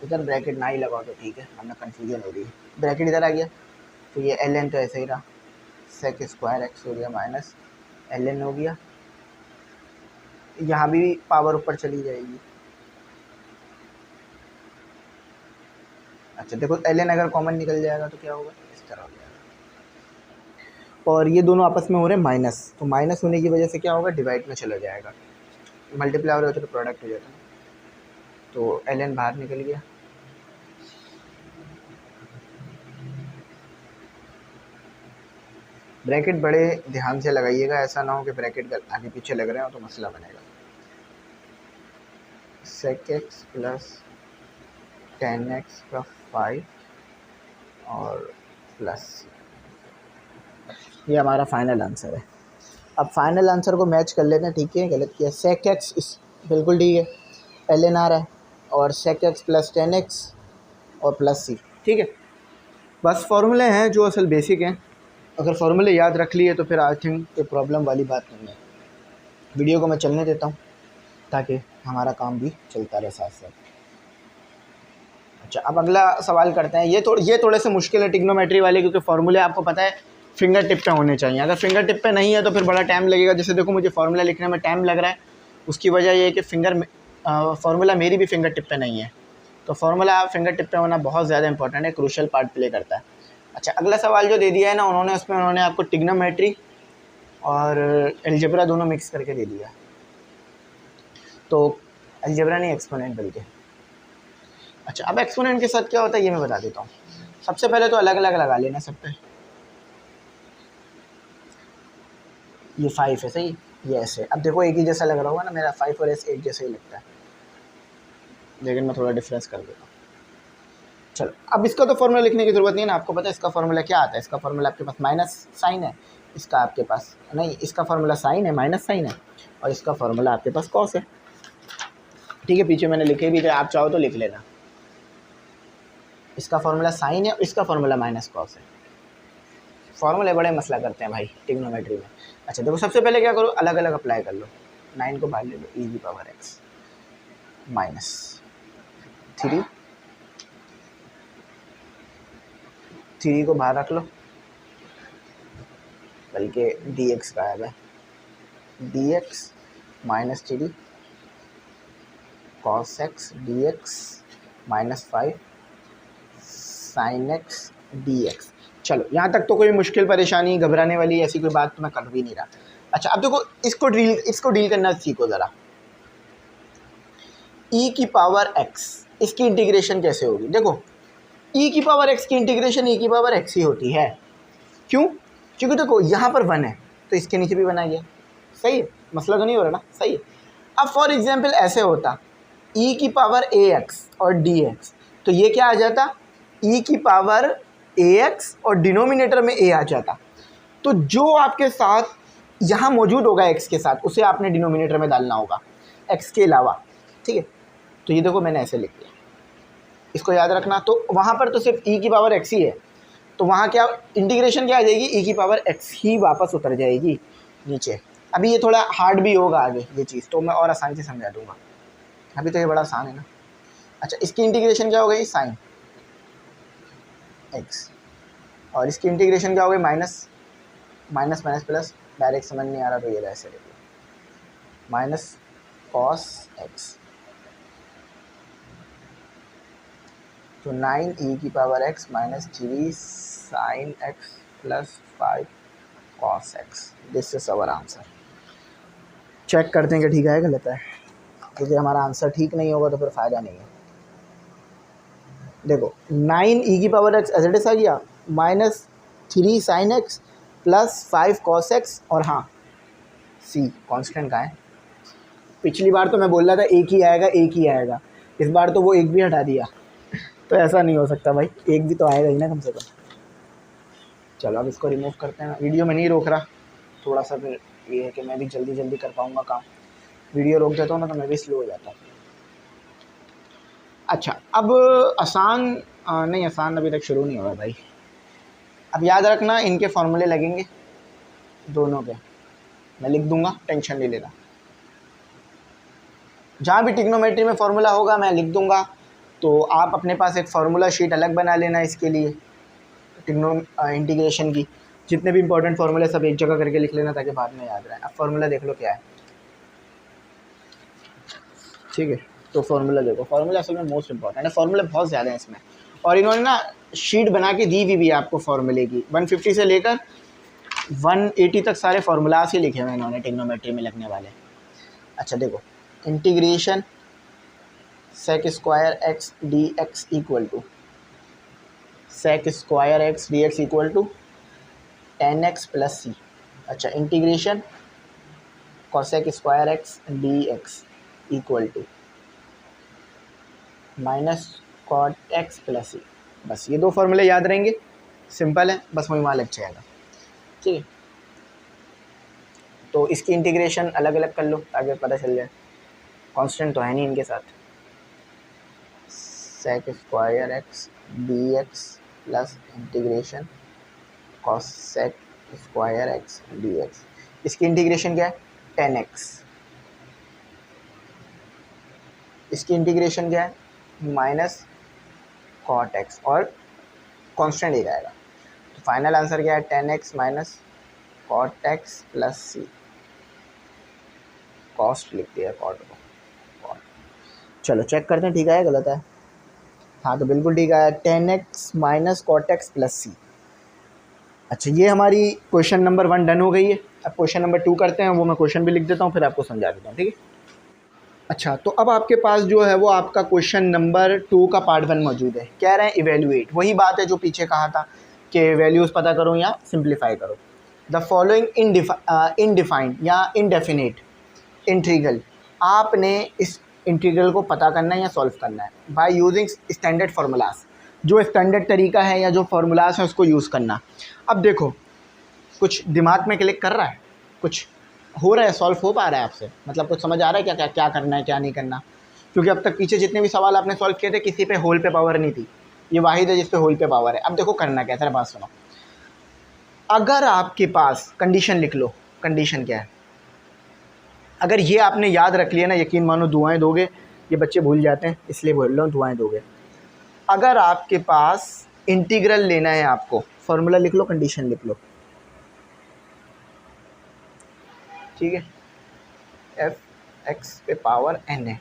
इधर ब्रैकेट ना ही लगाओ तो ठीक है, हमें कन्फ्यूजन हो रही है। ब्रैकेट इधर आ गया, तो ये ln तो ऐसे ही रहा, सेक स्क्वायर एक्स हो गया माइनस ln हो गया, यहाँ भी पावर ऊपर चली जाएगी। अच्छा देखो, ln अगर कॉमन निकल जाएगा तो क्या होगा, इस तरह हो जाएगा। और ये दोनों आपस में हो रहे हैं माइनस, तो माइनस होने की वजह से क्या होगा, डिवाइड में चला जाएगा। मल्टीप्लाई हो रहा होता तो प्रोडक्ट हो जाता है, तो ln बाहर निकल गया। ब्रैकेट बड़े ध्यान से लगाइएगा, ऐसा ना हो कि ब्रैकेट आगे पीछे लग रहे हो तो मसला बनेगा। Sec x plus tan x का 5 और प्लस, ये हमारा फाइनल आंसर है। अब फाइनल आंसर को मैच कर लेते हैं, ठीक है, गलत किया। सेक एक्स इस बिल्कुल ठीक है, ln आ रहा है, और sec x plus tan x और प्लस सी। ठीक है, बस फॉर्मूले हैं जो असल बेसिक हैं, अगर फॉर्मूले याद रख लिए तो फिर आई थिंक कोई प्रॉब्लम वाली बात नहीं है। वीडियो को मैं चलने देता हूँ ताकि हमारा काम भी चलता रहे साथ साथ। अच्छा, अब अगला सवाल करते हैं। ये थोड़े से मुश्किल है ट्रिग्नोमेट्री वाले, क्योंकि फार्मूले आपको पता है फिंगर टिप पे होने चाहिए। अगर फिंगर टिप पे नहीं है तो फिर बड़ा टाइम लगेगा। जैसे देखो, मुझे फार्मूला लिखने में टाइम लग रहा है, उसकी वजह ये है कि फार्मूला मेरी भी फिंगर टिप पे नहीं है। तो फार्मूला फिंगर टिप पे होना बहुत ज़्यादा इंपॉर्टेंट है, क्रूशियल पार्ट प्ले करता है। अच्छा, अगला सवाल जो दे दिया है ना उन्होंने, उसमें उन्होंने आपको ट्रिग्नोमेट्री और अलजेब्रा दोनों मिक्स करके दे दिया। तो अलजेब्रा नहीं, एक्सपोनेंट बल्कि। अच्छा, अब एक्सपोनेंट के साथ क्या होता है ये मैं बता देता हूँ। सबसे पहले तो अलग अलग लगा लेना सब पे। ये 5 है, सही, ये ऐसे। अब देखो एक ही जैसा लग रहा होगा ना, मेरा 5 और एस एक जैसा ही लगता है, लेकिन मैं थोड़ा डिफरेंस कर देता हूँ। चलो, अब इसका तो फॉर्मूला लिखने की ज़रूरत नहीं है ना, आपको पता है इसका फॉर्मूला क्या आता है। इसका फॉर्मूला आपके पास माइनस साइन है, इसका आपके पास नहीं, इसका फॉर्मूला साइन है, माइनस साइन है, और इसका फॉर्मूला आपके पास कॉस है। ठीक है, पीछे मैंने लिखे भी थे, आप चाहो तो लिख लेना। इसका फॉर्मूला साइन है, इसका फॉर्मूला माइनस कॉस है। फॉर्मूले बड़े मसला करते हैं भाई ट्रिग्नोमेट्री में। अच्छा देखो, सबसे पहले क्या करो, अलग अलग अप्लाई कर लो। 9 को बाहर ले लो, ई की पावर एक्स माइनस 3 को बाहर रख लो, बल्कि डी एक्स का है, D x minus 3 cos x d x minus 5 sine x d x. चलो, यहाँ तक तो कोई मुश्किल परेशानी घबराने वाली ऐसी कोई बात तो मैं कर भी नहीं रहा। अच्छा, अब देखो इसको डील करना सीखो ज़रा। e की पावर x, इसकी इंटीग्रेशन कैसे होगी। देखो, e की पावर x की इंटीग्रेशन e की पावर x ही होती है। क्यों? क्योंकि देखो यहाँ पर 1 है तो इसके नीचे भी 1 आ गया। सही है, मसला तो नहीं हो रहा ना, सही है। अब फॉर एग्जाम्पल ऐसे होता e की पावर ax और dx, तो ये क्या आ जाता, e की पावर ax और डिनोमिनेटर में a आ जाता। तो जो आपके साथ यहाँ मौजूद होगा x के साथ, उसे आपने डिनोमिनेटर में डालना होगा x के अलावा। ठीक है, तो ये देखो मैंने ऐसे लिख दिया, इसको याद रखना। तो वहाँ पर तो सिर्फ e की पावर x ही है, तो वहाँ क्या इंटीग्रेशन क्या आ जाएगी, e की पावर x ही वापस उतर जाएगी नीचे। अभी ये थोड़ा हार्ड भी होगा आगे ये चीज़, तो मैं और आसानी से समझा दूंगा, अभी तो ये बड़ा आसान है ना। अच्छा, इसकी इंटीग्रेशन क्या हो गई, साइन एक्स, और इसकी इंटीग्रेशन क्या हो गई, minus minus minus plus, direct समझ नहीं आ रहा तो ये ऐसे लिख लो, माइनस कॉस एक्स, तो 9e⁻x minus 3 sine x plus 5 cos x, this is our answer. Check करते हैं कि ठीक है गलत है, क्योंकि हमारा आंसर ठीक नहीं होगा तो फिर फ़ायदा नहीं है। देखो 9e⁻x एज इट इज आ गया, minus 3 sine x plus 5 cos x, और हाँ सी कांस्टेंट का है। पिछली बार तो मैं बोल रहा था एक ही आएगा एक ही आएगा, इस बार तो वो एक भी हटा दिया, तो ऐसा नहीं हो सकता भाई, एक भी तो आएगा ही ना कम से कम। चलो अब इसको रिमूव करते हैं, वीडियो में नहीं रोक रहा थोड़ा सा, फिर ये है कि मैं भी जल्दी जल्दी कर पाऊँगा काम, वीडियो रोक देता हूँ ना तो मैं भी स्लो हो जाता हूँ। अच्छा अब आसान नहीं, आसान अभी तक शुरू नहीं हुआ भाई। अब याद रखना इनके फॉर्मूले लगेंगे दोनों के, मैं लिख दूंगा, टेंशन नहीं लेना। जहाँ भी ट्रिग्नोमेट्री में फॉर्मूला होगा मैं लिख दूंगा, तो आप अपने पास एक फार्मूला शीट अलग बना लेना इसके लिए, इंटीग्रेशन की जितने भी इंपॉर्टेंट फार्मूले सब एक जगह करके लिख लेना ताकि बाद में याद रहे। अब फार्मूला देख लो क्या है, ठीक है। तो फार्मूला देखो, फार्मूला असल में मोस्ट इंपॉर्टेंट है, फार्मूले बहुत ज़्यादा हैं इसमें, और इन्होंने ना शीट बना के दी हुई भी है आपको फार्मूले की, 150 से लेकर 180 तक सारे फार्मूलाज ही लिखे हुए हैं इन्होंने ट्रिग्नोमेट्री में लगने वाले। अच्छा देखो, integration sec square x d x equal to sec square x d x equal to 10x plus c. अच्छा, integration cosec square x d x equal to minus cot x plus c. बस ये दो फॉर्मूले याद रहेंगे, simple है, बस वही वहाँ लग जाएगा, ठीक है। तो इसकी इंटीग्रेशन अलग अलग कर लो ताकि पता चल जाए, कांस्टेंट तो है नहीं इनके साथ। Sec square x d x plus integration cosec square x d x, इसकी इंटीग्रेशन क्या है 10x, इसकी इंटीग्रेशन क्या है माइनस कॉट एक्स, और कांस्टेंट ही रहेगा। तो फाइनल आंसर क्या है 10x minus cot x plus c, cost लिख दिया कॉट को। चलो चेक करते हैं ठीक है गलत है। हाँ तो बिल्कुल ठीक है, 10x minus cot x plus c. अच्छा ये हमारी क्वेश्चन नंबर 1 डन हो गई है। अब क्वेश्चन नंबर 2 करते हैं, वो मैं क्वेश्चन भी लिख देता हूँ फिर आपको समझा देता हूँ, ठीक है। अच्छा तो अब आपके पास जो है वो आपका क्वेश्चन नंबर 2 का पार्ट 1 मौजूद है। कह रहे हैं इवेल्युएट, वही बात है जो पीछे कहा था कि वैल्यूज़ पता करो या सिंप्लीफाई करो। द फॉलोइंग इनडिफाइंड या इनडेफिनेट इंटीग्रल, आपने इस इंटीग्रल को पता करना है या सॉल्व करना है बाय यूजिंग स्टैंडर्ड फार्मूलाज, जो स्टैंडर्ड तरीका है या जो फार्मूलाज है उसको यूज़ करना। अब देखो कुछ दिमाग में क्लिक कर रहा है, कुछ हो रहा है, सॉल्व हो पा रहा है आपसे, मतलब कुछ समझ आ रहा है क्या क्या क्या करना है क्या नहीं करना, क्योंकि अब तक पीछे जितने भी सवाल आपने सॉल्व किए थे किसी पे होल पे पावर नहीं थी, ये वाहिद है जिस पे होल पे पावर है। अब देखो करना क्या है, तेरा बात सुनो। अगर आपके पास कंडीशन लिख लो, कंडीशन क्या है, अगर ये आपने याद रख लिया ना, यकीन मानो दुआएं दोगे, ये बच्चे भूल जाते हैं इसलिए बोल रहा हूँ दुआएं दोगे। अगर आपके पास इंटीग्रल लेना है आपको, फॉर्मूला लिख लो, कंडीशन लिख लो, ठीक है, एफ एक्स पे पावर एन है।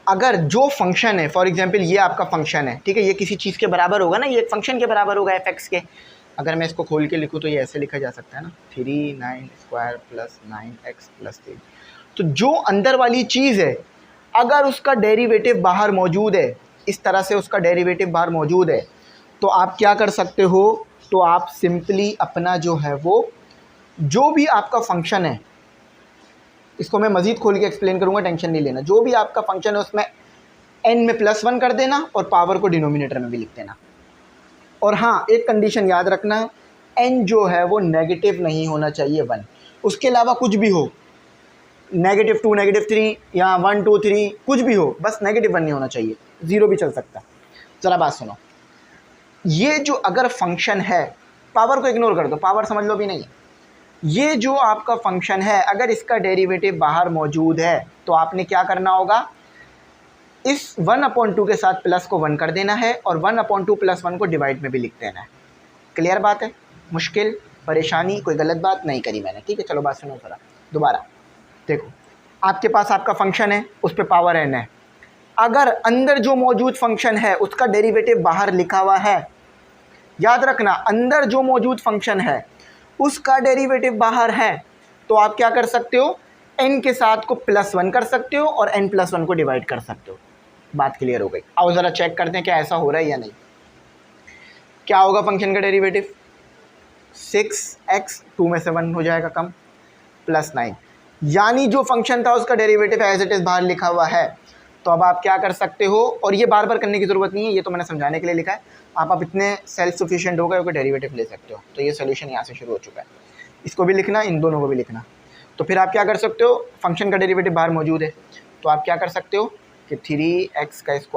अगर जो फंक्शन है, फॉर एग्जांपल ये आपका फंक्शन है, ठीक है, ये किसी चीज़ के बराबर होगा ना, ये एक फंक्शन के बराबर होगा एफ एक्स के। अगर मैं इसको खोल के लिखूँ तो ये ऐसे लिखा जा सकता है ना, 3 स्क्वायर प्लस 9x प्लस 3। तो जो अंदर वाली चीज़ है अगर उसका डेरिवेटिव बाहर मौजूद है, इस तरह से उसका डेरिवेटिव बाहर मौजूद है, तो आप क्या कर सकते हो, तो आप सिंपली अपना जो है वो जो भी आपका फंक्शन है, इसको मैं मज़ीद खोल के एक्सप्लेन करूँगा, टेंशन नहीं लेना, जो भी आपका फंक्शन है उसमें n में +1 कर देना और पावर को डिनोमिनेटर में भी लिख देना। और हाँ एक कंडीशन याद रखना, n जो है वो नेगेटिव नहीं होना चाहिए 1, उसके अलावा कुछ भी हो, -2 -3 या 1 2 3 कुछ भी हो, बस -1 नहीं होना चाहिए, 0 भी चल सकता है। ज़रा बात सुनो, ये जो अगर फंक्शन है, पावर को इग्नोर कर दो, पावर समझ लो भी नहीं है, ये जो आपका फंक्शन है अगर इसका डेरिवेटिव बाहर मौजूद है तो आपने क्या करना होगा, इस 1/2 के साथ प्लस को 1 कर देना है और 1/2 + 1 को डिवाइड में भी लिख देना है। क्लियर बात है? मुश्किल परेशानी कोई गलत बात नहीं करी मैंने, ठीक है। चलो बात सुनो ज़रा दोबारा। देखो आपके पास आपका फंक्शन है, उस पर पावर n है। अगर अंदर जो मौजूद फंक्शन है उसका डेरिवेटिव बाहर लिखा हुआ है, याद रखना अंदर जो मौजूद फंक्शन है उसका डेरिवेटिव बाहर है, तो आप क्या कर सकते हो, n के साथ को +1 कर सकते हो और n+1 को डिवाइड कर सकते हो। बात क्लियर हो गई? आओ ज़रा चेक करते हैं क्या ऐसा हो रहा है या नहीं। क्या होगा फंक्शन का डेरिवेटिव, 6x 2 में से 1 हो जाएगा कम +9, यानी जो फंक्शन था उसका डेरिवेटिव एज इट इज़ बाहर लिखा हुआ है। तो अब आप क्या कर सकते हो, और ये बार बार करने की ज़रूरत नहीं है, ये तो मैंने समझाने के लिए लिखा है। आप अब इतने सेल्फ सफिशिएंट हो गए हो कि डेरिवेटिव ले सकते हो। तो ये सोल्यूशन यहाँ से शुरू हो चुका है, इसको भी लिखना, इन दोनों को भी लिखना। तो फिर आप क्या कर सकते हो, फंक्शन का डेरिवेटिव बाहर मौजूद है तो आप क्या कर सकते हो कि 3x² +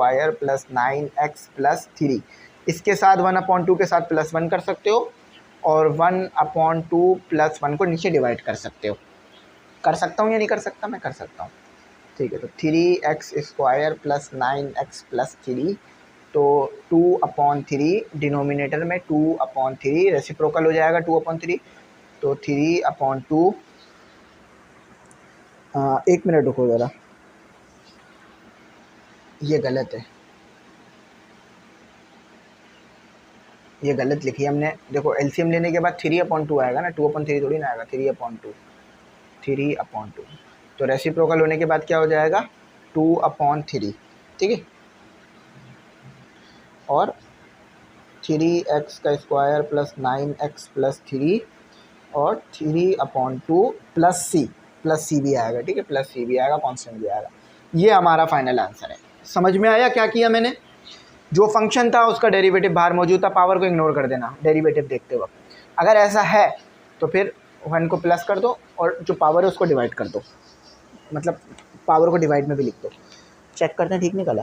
9x + 3, इसके साथ 1/2 के साथ +1 कर सकते हो और 1/2 + 1 को नीचे डिवाइड कर सकते हो। कर सकता हूँ या नहीं कर सकता? मैं कर सकता हूँ, ठीक है। तो 3x² + 9x + 3, तो 2/3 डिनोमिनेटर में 2/3 रेसिप्रोकल हो जाएगा 2/3, तो 3/2। 1 मिनट रुको ज़रा, ये गलत है, ये गलत लिखी है हमने। देखो एलसीएम लेने के बाद 3/2 आएगा ना, 2/3 थोड़ी ना आएगा, 3/2, 3/2। तो रेसिप्रोकल होने के बाद क्या हो जाएगा 2/3, ठीक है। और 3x² + 9x + 3 और 3/2 + c भी आएगा, ठीक है, +c भी आएगा, कांस्टेंट भी आएगा। ये हमारा फाइनल आंसर है। समझ में आया क्या किया मैंने? जो फंक्शन था उसका डेरिवेटिव बाहर मौजूद था, पावर को इग्नोर कर देना डेरिवेटिव देखते वक्त। अगर ऐसा है तो फिर 1 को प्लस कर दो और जो पावर है उसको डिवाइड कर दो, मतलब पावर को डिवाइड में भी लिख दो। चेक करते हैं ठीक निकला।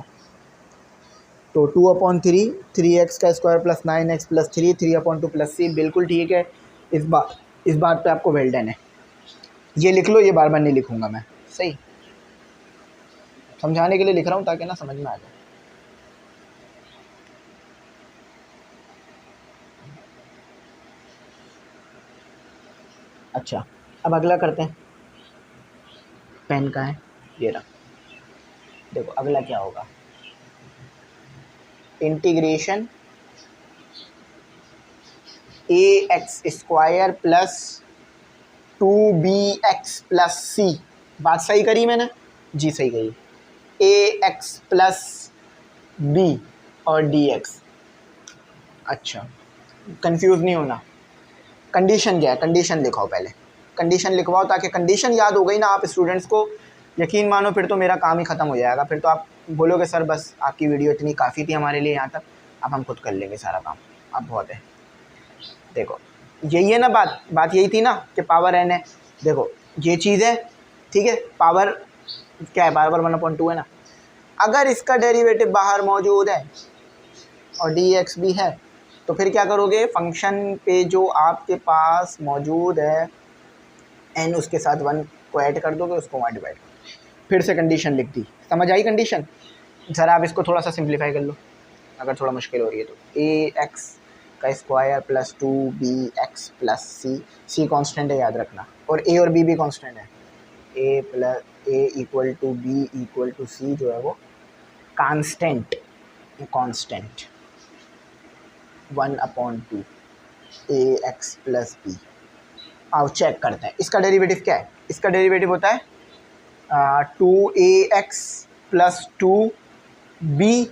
तो 2/3 3x² + 9x + 3 3/2 + c, बिल्कुल ठीक है। इस बात पे आपको वेल डन है। ये लिख लो, ये बार बार नहीं लिखूंगा मैं, सही समझाने के लिए लिख रहा हूँ ताकि ना समझ में आ जाए। अच्छा अब अगला करते हैं। पेन का है ये रहा। देखो अगला क्या होगा, इंटीग्रेशन ax² + 2bx + c। बात सही करी मैंने? जी सही करी। ax + b और dx। अच्छा कंफ्यूज नहीं होना, कंडीशन क्या है, कंडीशन लिखाओ पहले, कंडीशन लिखवाओ, ताकि कंडीशन याद हो गई ना आप स्टूडेंट्स को, यकीन मानो फिर तो मेरा काम ही ख़त्म हो जाएगा। फिर तो आप बोलोगे सर बस आपकी वीडियो इतनी काफ़ी थी हमारे लिए यहाँ तक, अब हम खुद कर लेंगे सारा काम, अब बहुत है। देखो यही है ना बात यही थी ना कि पावर n है। देखो ये चीज़ है, ठीक है, पावर क्या है, पावर 1/2 है ना। अगर इसका डेरिवेटिव बाहर मौजूद है और dx भी है तो फिर क्या करोगे, फंक्शन पे जो आपके पास मौजूद है n, उसके साथ 1 को ऐड कर दोगे, उसको वहाँ डिवाइड कर दो। फिर से कंडीशन लिख दी, समझ आई कंडीशन? ज़रा आप इसको थोड़ा सा सिंप्लीफाई कर लो अगर थोड़ा मुश्किल हो रही है तो। ax² + 2bx + c कांस्टेंट है याद रखना, और a और b भी कांस्टेंट है। a = b = c जो है वो कांस्टेंट 1/2 ax + b। आओ चेक करते हैं इसका डेरिवेटिव क्या है। इसका डेरिवेटिव होता है 2ax + 2b,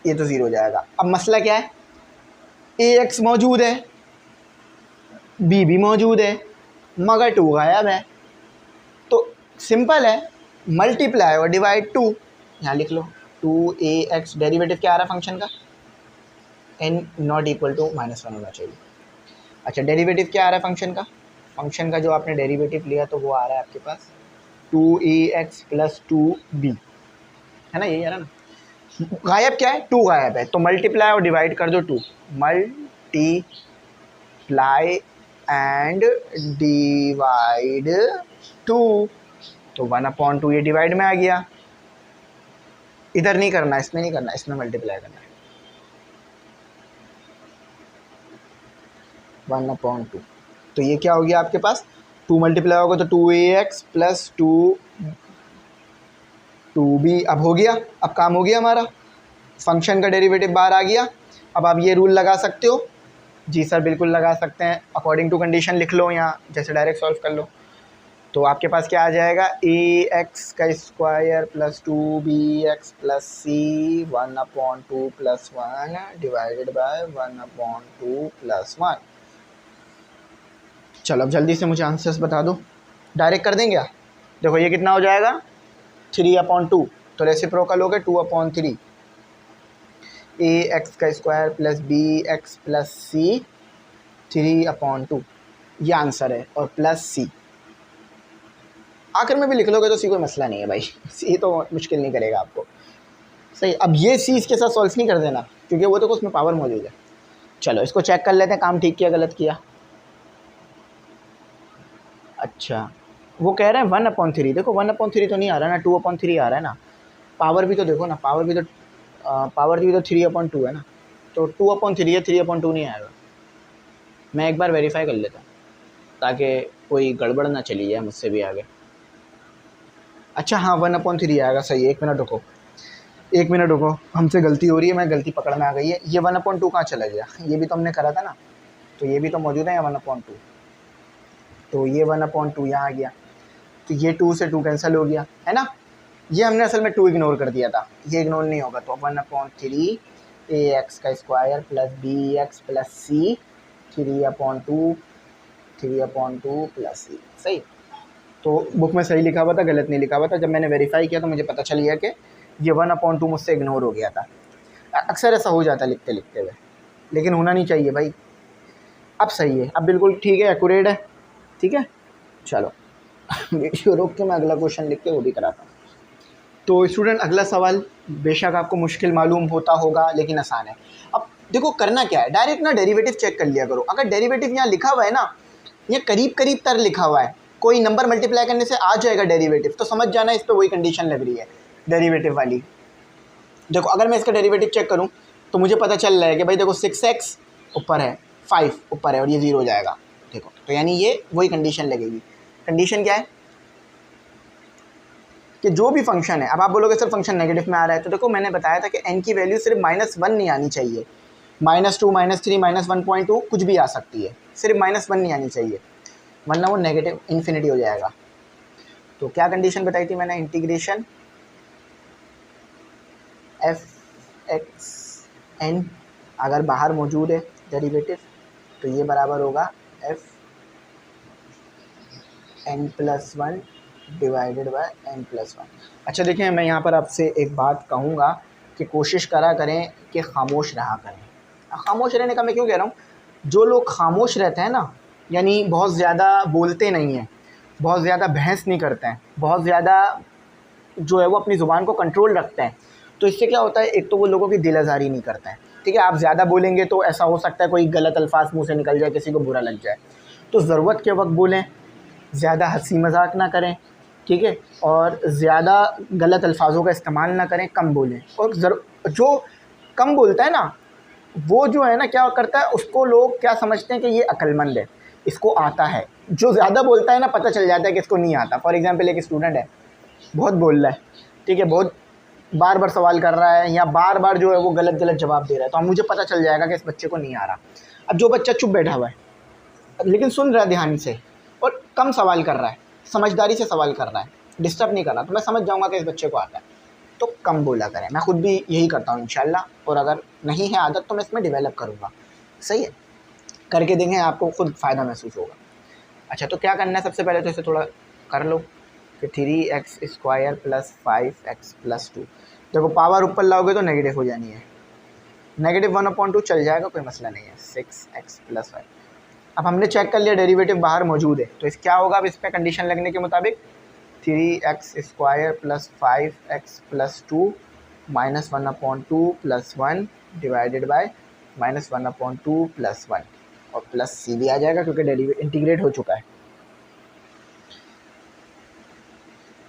ये तो 0 हो जाएगा। अब मसला क्या है, ax मौजूद है, b भी मौजूद है, मगर 2 गायब है। तो सिंपल है, मल्टीप्लाई और डिवाइड 2, यहाँ लिख लो 2ax। डेरिवेटिव क्या आ रहा है फंक्शन का, n ≠ -1 होना चाहिए। अच्छा डेरिवेटिव क्या आ रहा है फंक्शन का, फंक्शन का जो आपने डेरिवेटिव लिया तो वो आ रहा है आपके पास 2ax + 2b, है ना, यही आ रहा है ना। गायब क्या है, 2 गायब है, तो मल्टीप्लाई और डिवाइड कर दो 2, मल्टीप्लाई एंड डिवाइड 2, तो 1/2 ये डिवाइड में आ गया। इधर नहीं करना, इसमें नहीं करना, इसमें मल्टीप्लाई करना है। 1/2, तो ये क्या हो गया आपके पास, 2 मल्टीप्लाई होगा तो 2ax प्लस 2b। अब हो गया, अब काम हो गया हमारा, फंक्शन का डेरिवेटिव बाहर आ गया। अब आप ये रूल लगा सकते हो। जी सर बिल्कुल लगा सकते हैं, अकॉर्डिंग टू कंडीशन लिख लो यहाँ, जैसे डायरेक्ट सॉल्व कर लो। तो आपके पास क्या आ जाएगा, ax² plus 2bx plus c 1/2 plus 1 divided by 1/2 plus 1। चलो अब जल्दी से मुझे आंसर्स बता दो, डायरेक्ट कर देंगे। देखो ये कितना हो जाएगा, 3/2, तो रेसिप्रोकल हो गए 2/3, ax² plus bx plus c 3/2, ये आंसर है, और प्लस c आखिर में भी लिख लोगे तो सी कोई मसला नहीं है भाई, सी तो मुश्किल नहीं करेगा आपको। सही, अब ये सी इसके साथ सॉल्व नहीं कर देना, क्योंकि वो तो उसमें पावर मौजूद है। चलो इसको चेक कर लेते हैं, काम ठीक किया गलत किया। अच्छा वो कह रहे हैं 1/3, देखो 1/3 तो नहीं आ रहा ना, 2/3 आ रहा है ना। पावर भी तो देखो ना, पावर भी तो 3/2 है ना, तो 2/3 है, 3/2 नहीं आएगा। मैं एक बार वेरीफाई कर लेता हूँ ताकि कोई गड़बड़ ना चली जाए मुझसे भी आगे। अच्छा हाँ 1/3 आएगा, सही है। एक मिनट रुको, हमसे गलती हो रही है, मैं गलती पकड़ में आ गई है। ये 1/2 कहाँ चला गया, ये भी तो हमने करा था ना, तो ये भी तो मौजूद है 1/2, तो ये 1/2 यहाँ आ गया, तो ये 2 से 2 कैंसिल हो गया है ना। ये हमने असल में 2 इग्नोर कर दिया था, ये इग्नोर नहीं होगा, तो 1/3 ax² plus bx plus c 3/2 plus c। सही, तो बुक में सही लिखा हुआ था, गलत नहीं लिखा हुआ था। जब मैंने वेरीफाई किया तो मुझे पता चल गया कि ये 1/2 मुझसे इग्नोर हो गया था। अक्सर ऐसा हो जाता है लिखते लिखते हुए, लेकिन होना नहीं चाहिए भाई। अब सही है, अब बिल्कुल ठीक है, एक्यूरेट है, ठीक है। चलो वीडियो रोक के मैं अगला क्वेश्चन लिख के वो भी कराता हूँ। तो स्टूडेंट अगला सवाल बेशक आपको मुश्किल मालूम होता होगा, लेकिन आसान है। अब देखो करना क्या है, डायरेक्ट ना डेरिवेटिव चेक कर लिया करो। अगर डेरिवेटिव यहाँ लिखा हुआ है ना, ये करीब करीब तर लिखा हुआ है, कोई नंबर मल्टीप्लाई करने से आ जाएगा डेरिवेटिव, तो समझ जाना इस पर वही कंडीशन लग रही है डेरिवेटिव वाली। देखो अगर मैं इसका डेरिवेटिव चेक करूं तो मुझे पता चल रहा है कि भाई देखो 6x ऊपर है, 5 ऊपर है, और ये 0 हो जाएगा। देखो तो यानी ये वही कंडीशन लगेगी। कंडीशन क्या है कि जो भी फंक्शन है, अब आप बोलोगे सर फंक्शन नेगेटिव में आ रहा है, तो देखो मैंने बताया था कि n की वैल्यू सिर्फ -1 नहीं आनी चाहिए, -2 -3 -1.2 कुछ भी आ सकती है, सिर्फ -1 नहीं आनी चाहिए, वरना वो नेगेटिव इन्फिनिटी हो जाएगा। तो क्या कंडीशन बताई थी मैंने, इंटीग्रेशन f(n) अगर बाहर मौजूद है डेरिवेटिव तो ये बराबर होगा f(n+1) डिवाइडेड बाय n+1। अच्छा देखिए, मैं यहाँ पर आपसे एक बात कहूँगा कि कोशिश करा करें कि खामोश रहा करें। खामोश रहने का मैं क्यों कह रहा हूँ, जो लोग खामोश रहते हैं ना, यानी बहुत ज़्यादा बोलते नहीं हैं, बहुत ज़्यादा बहस नहीं करते हैं, बहुत ज़्यादा जो है वो अपनी ज़ुबान को कंट्रोल रखते हैं, तो इससे क्या होता है, एक तो वो लोगों की दिल आज़ारी नहीं करते हैं, ठीक है। आप ज़्यादा बोलेंगे तो ऐसा हो सकता है कोई गलत अल्फाज मुँह से निकल जाए, किसी को बुरा लग जाए, तो ज़रूरत के वक्त बोलें, ज़्यादा हंसी मजाक ना करें, ठीक है, और ज़्यादा गलत अल्फाजों का इस्तेमाल ना करें, कम बोलें। और जो कम बोलता है ना, वो जो है ना क्या करता है, उसको लोग क्या समझते हैं कि ये अक्लमंद है, इसको आता है। जो ज़्यादा बोलता है ना, पता चल जाता है कि इसको नहीं आता। फॉर एग्जांपल एक स्टूडेंट है, बहुत बोल रहा है, ठीक है, बहुत बार बार सवाल कर रहा है, या बार बार जो है वो गलत गलत जवाब दे रहा है, तो मुझे पता चल जाएगा कि इस बच्चे को नहीं आ रहा। अब जो बच्चा चुप बैठा हुआ है लेकिन सुन रहा है ध्यान से, और कम सवाल कर रहा है, समझदारी से सवाल कर रहा है, डिस्टर्ब नहीं कर रहा, तो मैं समझ जाऊँगा कि इस बच्चे को आता है। तो कम बोला करें, मैं खुद भी यही करता हूँ इंशाल्लाह, और अगर नहीं है आदत तो मैं इसमें डेवलप करूँगा। सही है, करके देंगे, आपको खुद फ़ायदा महसूस होगा। अच्छा तो क्या करना है, सबसे पहले तो इसे थोड़ा कर लो कि 3x² प्लस 5x प्लस 2। देखो पावर ऊपर लाओगे तो नेगेटिव हो जानी है, नेगेटिव 1/2 चल जाएगा, कोई मसला नहीं है, 6x प्लस 5। अब हमने चेक कर लिया डेरिवेटिव बाहर मौजूद है, तो इस क्या होगा, अब इस पर कंडीशन लगने के मुताबिक 3x² plus 5x plus 2 -1/2 plus 1 divided by -1/2 plus 1। और प्लस सी भी आ जाएगा क्योंकि डेरिवेटिव इंटीग्रेट हो चुका है।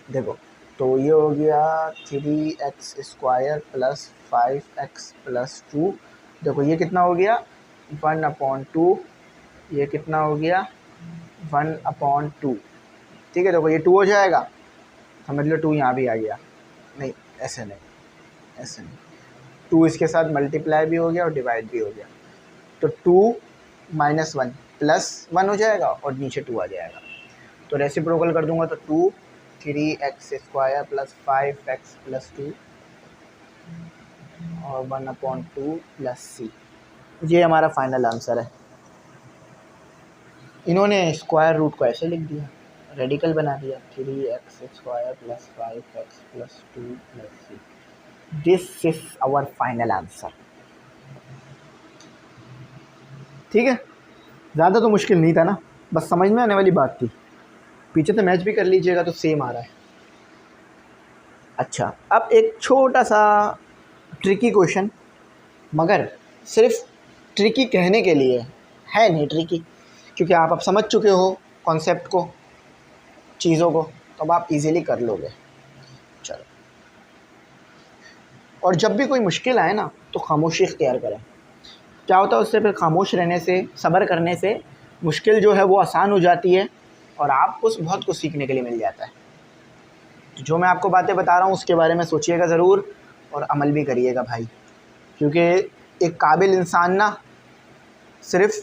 देखो तो ये हो गया 3x² प्लस 5x प्लस 2। देखो ये कितना हो गया 1/2, ये कितना हो गया 1/2। ठीक है, देखो ये 2 हो जाएगा, समझ लो 2 यहाँ भी आ गया। नहीं ऐसे नहीं, ऐसे नहीं, 2 इसके साथ मल्टीप्लाई भी हो गया और डिवाइड भी हो गया, तो 2 - 1 प्लस 1 हो जाएगा और नीचे 2 आ जाएगा। तो रेसिप्रोकल कर दूंगा तो 2 3x² प्लस 5x प्लस 2 और 1/2 प्लस सी। ये हमारा फाइनल आंसर है। इन्होंने स्क्वायर रूट को ऐसे लिख दिया, रेडिकल बना दिया, 3x² plus 5x plus 2 plus सी। This is our final answer. ठीक है, ज़्यादा तो मुश्किल नहीं था ना, बस समझ में आने वाली बात थी। पीछे तो मैच भी कर लीजिएगा तो सेम आ रहा है। अच्छा, अब एक छोटा सा ट्रिकी क्वेश्चन, मगर सिर्फ ट्रिकी कहने के लिए है, नहीं ट्रिकी, क्योंकि आप अब समझ चुके हो कॉन्सेप्ट को, चीज़ों को, तो अब आप इजीली कर लोगे। चलो, और जब भी कोई मुश्किल आए ना तो खामोशी इख्तियार करें। क्या होता है उससे, फिर खामोश रहने से, सब्र करने से मुश्किल जो है वो आसान हो जाती है और आपको बहुत कुछ सीखने के लिए मिल जाता है। तो जो मैं आपको बातें बता रहा हूँ उसके बारे में सोचिएगा ज़रूर और अमल भी करिएगा भाई, क्योंकि एक काबिल इंसान ना सिर्फ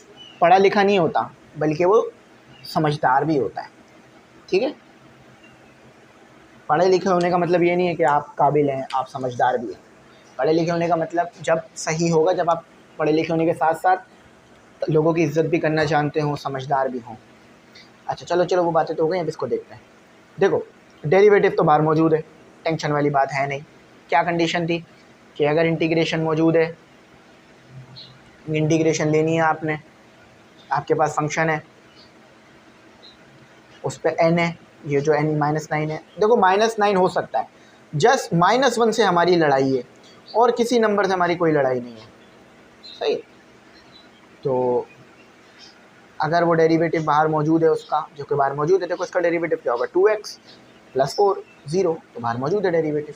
पढ़ा लिखा नहीं होता बल्कि वो समझदार भी होता है। ठीक है, पढ़े लिखे होने का मतलब ये नहीं है कि आप काबिल हैं, आप समझदार भी हैं। पढ़े लिखे होने का मतलब जब सही होगा, जब आप पढ़े लिखे होने के साथ साथ लोगों की इज़्ज़त भी करना जानते हों, समझदार भी हों। अच्छा चलो वो बातें तो हो गई, अब इसको देखते हैं। देखो डेरिवेटिव तो बाहर मौजूद है, टेंशन वाली बात है नहीं। क्या कंडीशन थी कि अगर इंटीग्रेशन मौजूद है, इंटीग्रेशन लेनी है आपने, आपके पास फंक्शन है, उस पर n है, ये जो n -9 है। देखो -9 हो सकता है, जस्ट -1 से हमारी लड़ाई है और किसी नंबर से हमारी कोई लड़ाई नहीं है। सही, तो अगर वो डेरिवेटिव बाहर मौजूद है उसका, जो कि बाहर मौजूद है, देखो इसका डेरिवेटिव क्या होगा 2x प्लस 4 0, तो बाहर मौजूद है डेरिवेटिव,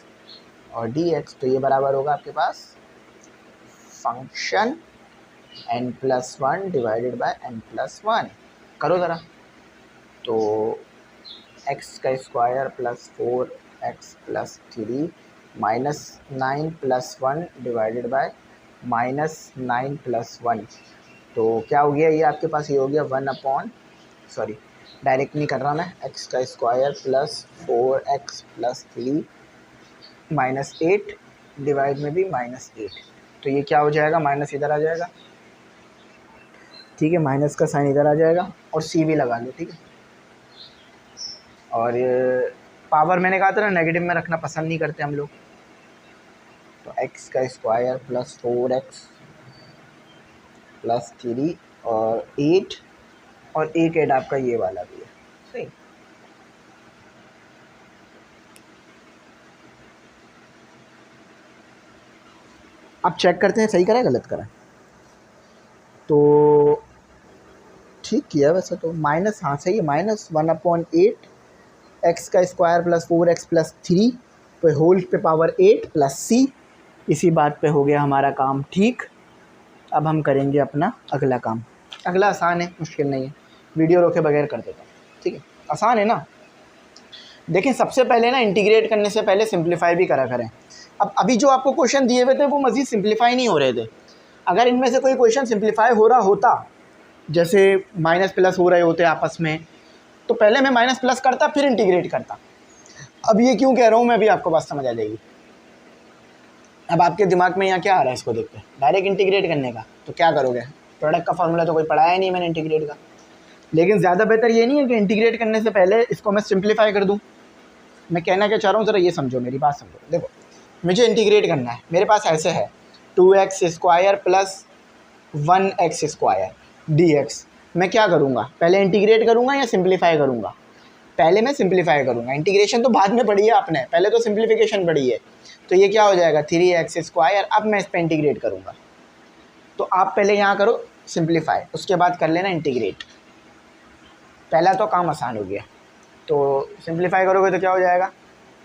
और dx, तो ये बराबर होगा आपके पास function n+1 divided by n+1। करो ज़रा, तो x² plus 4x plus 3 -9 + 1 divided by -9 + 1, तो क्या हो गया ये आपके पास, ये हो गया 1 सॉरी डायरेक्ट नहीं कर रहा मैं, x² plus 4x plus 3 -8 divide में भी -8, तो ये क्या हो जाएगा, माइनस इधर आ जाएगा। ठीक है, माइनस का साइन इधर आ जाएगा और सी भी लगा लो। ठीक है, और पावर मैंने कहा था ना नेगेटिव में रखना पसंद नहीं करते हम लोग, तो x² प्लस 4x प्लस 3 और 8, और एक ऐड आपका ये वाला भी है। सही, अब चेक करते हैं सही करा है गलत करा है। तो ठीक किया वैसे तो, माइनस, हाँ सही है, -1/8 x² प्लस 4x प्लस 3 पे होल पे पावर 8 प्लस सी। इसी बात पे हो गया हमारा काम ठीक। अब हम करेंगे अपना अगला काम। अगला आसान है, मुश्किल नहीं है, वीडियो रोके बगैर कर देता हूँ। ठीक है, आसान है ना। देखें, सबसे पहले ना इंटीग्रेट करने से पहले सिंप्लीफाई भी करा करें। अब अभी जो आपको क्वेश्चन दिए हुए थे वो मज़ीद सिंप्लीफाई नहीं हो रहे थे। अगर इनमें से कोई क्वेश्चन सिंप्लीफाई हो रहा होता, जैसे माइनस प्लस हो रहे होते आपस में, तो पहले मैं माइनस प्लस करता फिर इंटीग्रेट करता। अब ये क्यों कह रहा हूँ मैं भी, आपको बात समझ आ जाएगी। अब आपके दिमाग में यहाँ क्या आ रहा है, इसको देखते हैं, डायरेक्ट इंटीग्रेट करने का, तो क्या करोगे, प्रोडक्ट का फार्मूला तो कोई पढ़ाया नहीं मैंने इंटीग्रेट का। लेकिन ज़्यादा बेहतर ये नहीं है कि इंटीग्रेट करने से पहले इसको मैं सिंप्लीफाई कर दूँ। मैं कहना क्या चाह रहा हूँ, ज़रा ये समझो, मेरी बात समझो। देखो मुझे इंटीग्रेट करना है, मेरे पास ऐसे है 2x² प्लस 1x² dx। मैं क्या करूँगा, पहले इंटीग्रेट करूँगा या सिंप्लीफाई करूँगा? पहले मैं सिंप्लीफाई करूँगा। इंटीग्रेशन तो बाद में पढ़ी है आपने, पहले तो सिंप्लीफिकेशन पढ़ी है। तो ये क्या हो जाएगा 3x², अब मैं इस पर इंटीग्रेट करूँगा। तो आप पहले यहाँ करो सिंप्लीफाई, उसके बाद कर लेना इंटीग्रेट। पहला तो काम आसान हो गया। तो सिंप्लीफाई करोगे तो क्या हो जाएगा,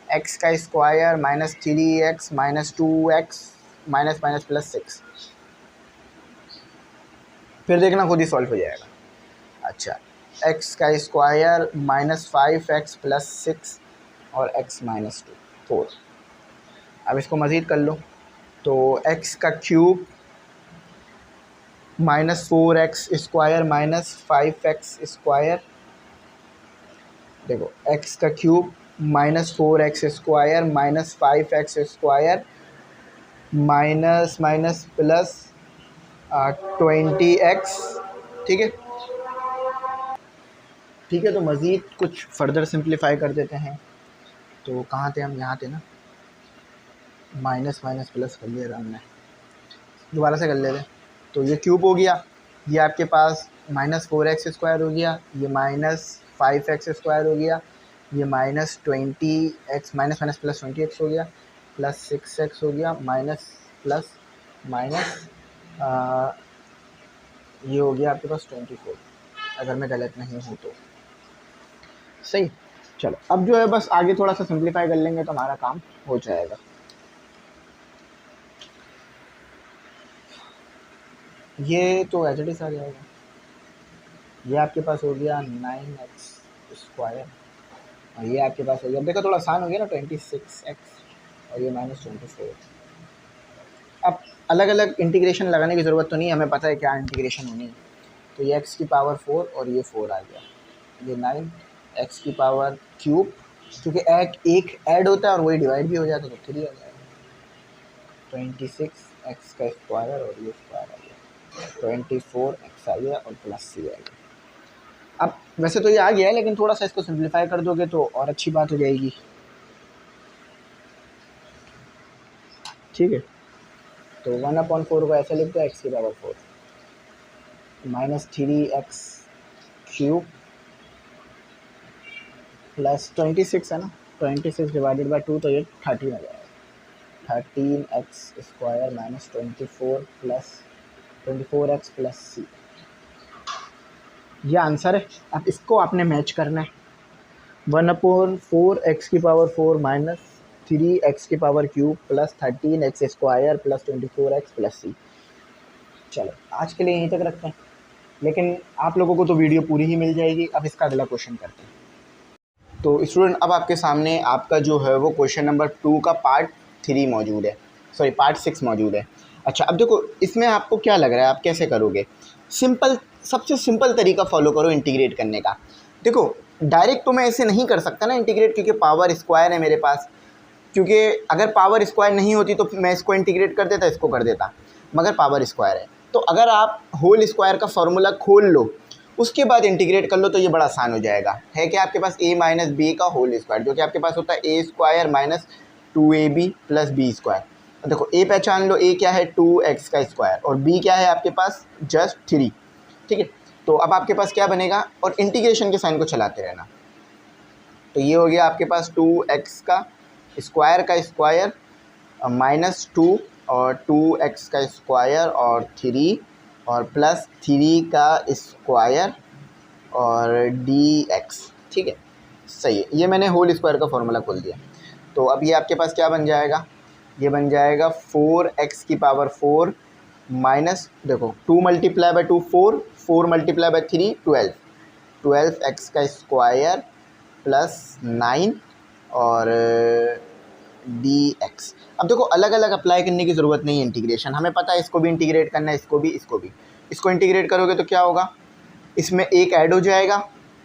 एक्स का square minus 3x minus 2x minus minus plus 6। फिर देखना खुद ही सॉल्व हो जाएगा। अच्छा, एक्स का स्क्वायर माइनस 5x प्लस 6 और x माइनस 4। अब इसको मज़ीद कर लो, तो x का cube minus 4x square minus 5x square, देखो x का cube minus 4x square minus 5x square minus minus plus 20x। ठीक है, ठीक है। तो मज़ीद कुछ फर्दर सिंप्लीफाई कर देते हैं। तो कहाँ थे हम, यहाँ थे ना, माइनस माइनस प्लस कर लिया हमने, दोबारा से कर लेते। तो ये क्यूब हो गया, ये आपके पास माइनस 4x स्क्वायर हो गया, ये माइनस 5x स्क्वायर हो गया, ये minus 20x minus minus plus 20x हो गया, प्लस 6x हो गया, माइनस प्लस माइनस ये हो गया आपके पास 24, अगर मैं गलत नहीं हूँ तो। सही, चलो अब जो है बस आगे थोड़ा सा सिंप्लीफाई कर लेंगे तो हमारा काम हो जाएगा। ये तो एच डी आ जाएगा, ये आपके पास हो गया 9x स्क्वायर और ये आपके पास हो गया, देखो थोड़ा आसान हो गया ना, 26x और ये माइनस 24। अब अलग अलग इंटीग्रेशन लगाने की ज़रूरत तो नहीं, हमें पता है क्या इंटीग्रेशन होनी है। तो ये x की पावर 4 और ये 4 आ गया, ये 9 x की पावर क्यूब, क्योंकि एक ऐड होता है और वही डिवाइड भी हो जाता है तो 3 आ जाएगा, 26x का स्क्वायर और ये स्क्वायर आ गया, 24x आ गया और प्लस c आ गया। अब वैसे तो ये आ गया है, लेकिन थोड़ा सा इसको सिंप्लीफाई कर दोगे तो और अच्छी बात हो जाएगी। ठीक है, तो 1/4 को ऐसे लिख दो, x की power 4 minus 3x cube plus 26 है ना, 26 डिवाइडेड बाई 2 तो ये 13 आ जाएगा, 13x square minus 24 plus 24x plus c। ये आंसर है। अब इसको आपने मैच करना है, 1/4 x की पावर 4 माइनस 3x की power cube plus 13x square plus 24x plus c। चलो आज के लिए यहीं तक रखते हैं, लेकिन आप लोगों को तो वीडियो पूरी ही मिल जाएगी। अब इसका अगला क्वेश्चन करते हैं। तो स्टूडेंट अब आपके सामने आपका जो है वो क्वेश्चन नंबर 2 का पार्ट 3 मौजूद है, सॉरी पार्ट 6 मौजूद है। अच्छा, अब देखो इसमें आपको क्या लग रहा है, आप कैसे करोगे? सिंपल, सबसे सिंपल तरीका फॉलो करो इंटीग्रेट करने का। देखो डायरेक्ट तो मैं ऐसे नहीं कर सकता ना इंटीग्रेट, क्योंकि पावर स्क्वायर है मेरे पास, क्योंकि अगर पावर स्क्वायर नहीं होती तो मैं इसको इंटीग्रेट कर देता, इसको कर देता, मगर पावर स्क्वायर है। तो अगर आप होल स्क्वायर का फॉर्मूला खोल लो, उसके बाद इंटीग्रेट कर लो तो ये बड़ा आसान हो जाएगा। है कि आपके पास a माइनस बी का होल स्क्वायर, जो कि आपके पास होता है a स्क्वायर minus 2ab plus b square. देखो a पहचान लो, a क्या है 2x का स्क्वायर और b क्या है आपके पास जस्ट 3। ठीक है, तो अब आपके पास क्या बनेगा, और इंटीग्रेशन के साइन को चलाते रहना। तो ये हो गया आपके पास 2x का स्क्वायर माइनस 2 और 2x का स्क्वायर और 3 और प्लस 3 का स्क्वायर और dx। ठीक है, सही है, ये मैंने होल स्क्वायर का फॉर्मूला खोल दिया। तो अब ये आपके पास क्या बन जाएगा, ये बन जाएगा 4x की पावर 4 माइनस, देखो 2 multiply by 2 4, 4 multiply by 3 12, 12x का स्क्वायर प्लस 9 और dx। अब देखो अलग अलग अप्लाई करने की ज़रूरत नहीं है इंटीग्रेशन, हमें पता है इसको भी इंटीग्रेट करना है, इसको भी, इसको भी। इसको इंटीग्रेट करोगे तो क्या होगा, इसमें एक ऐड हो जाएगा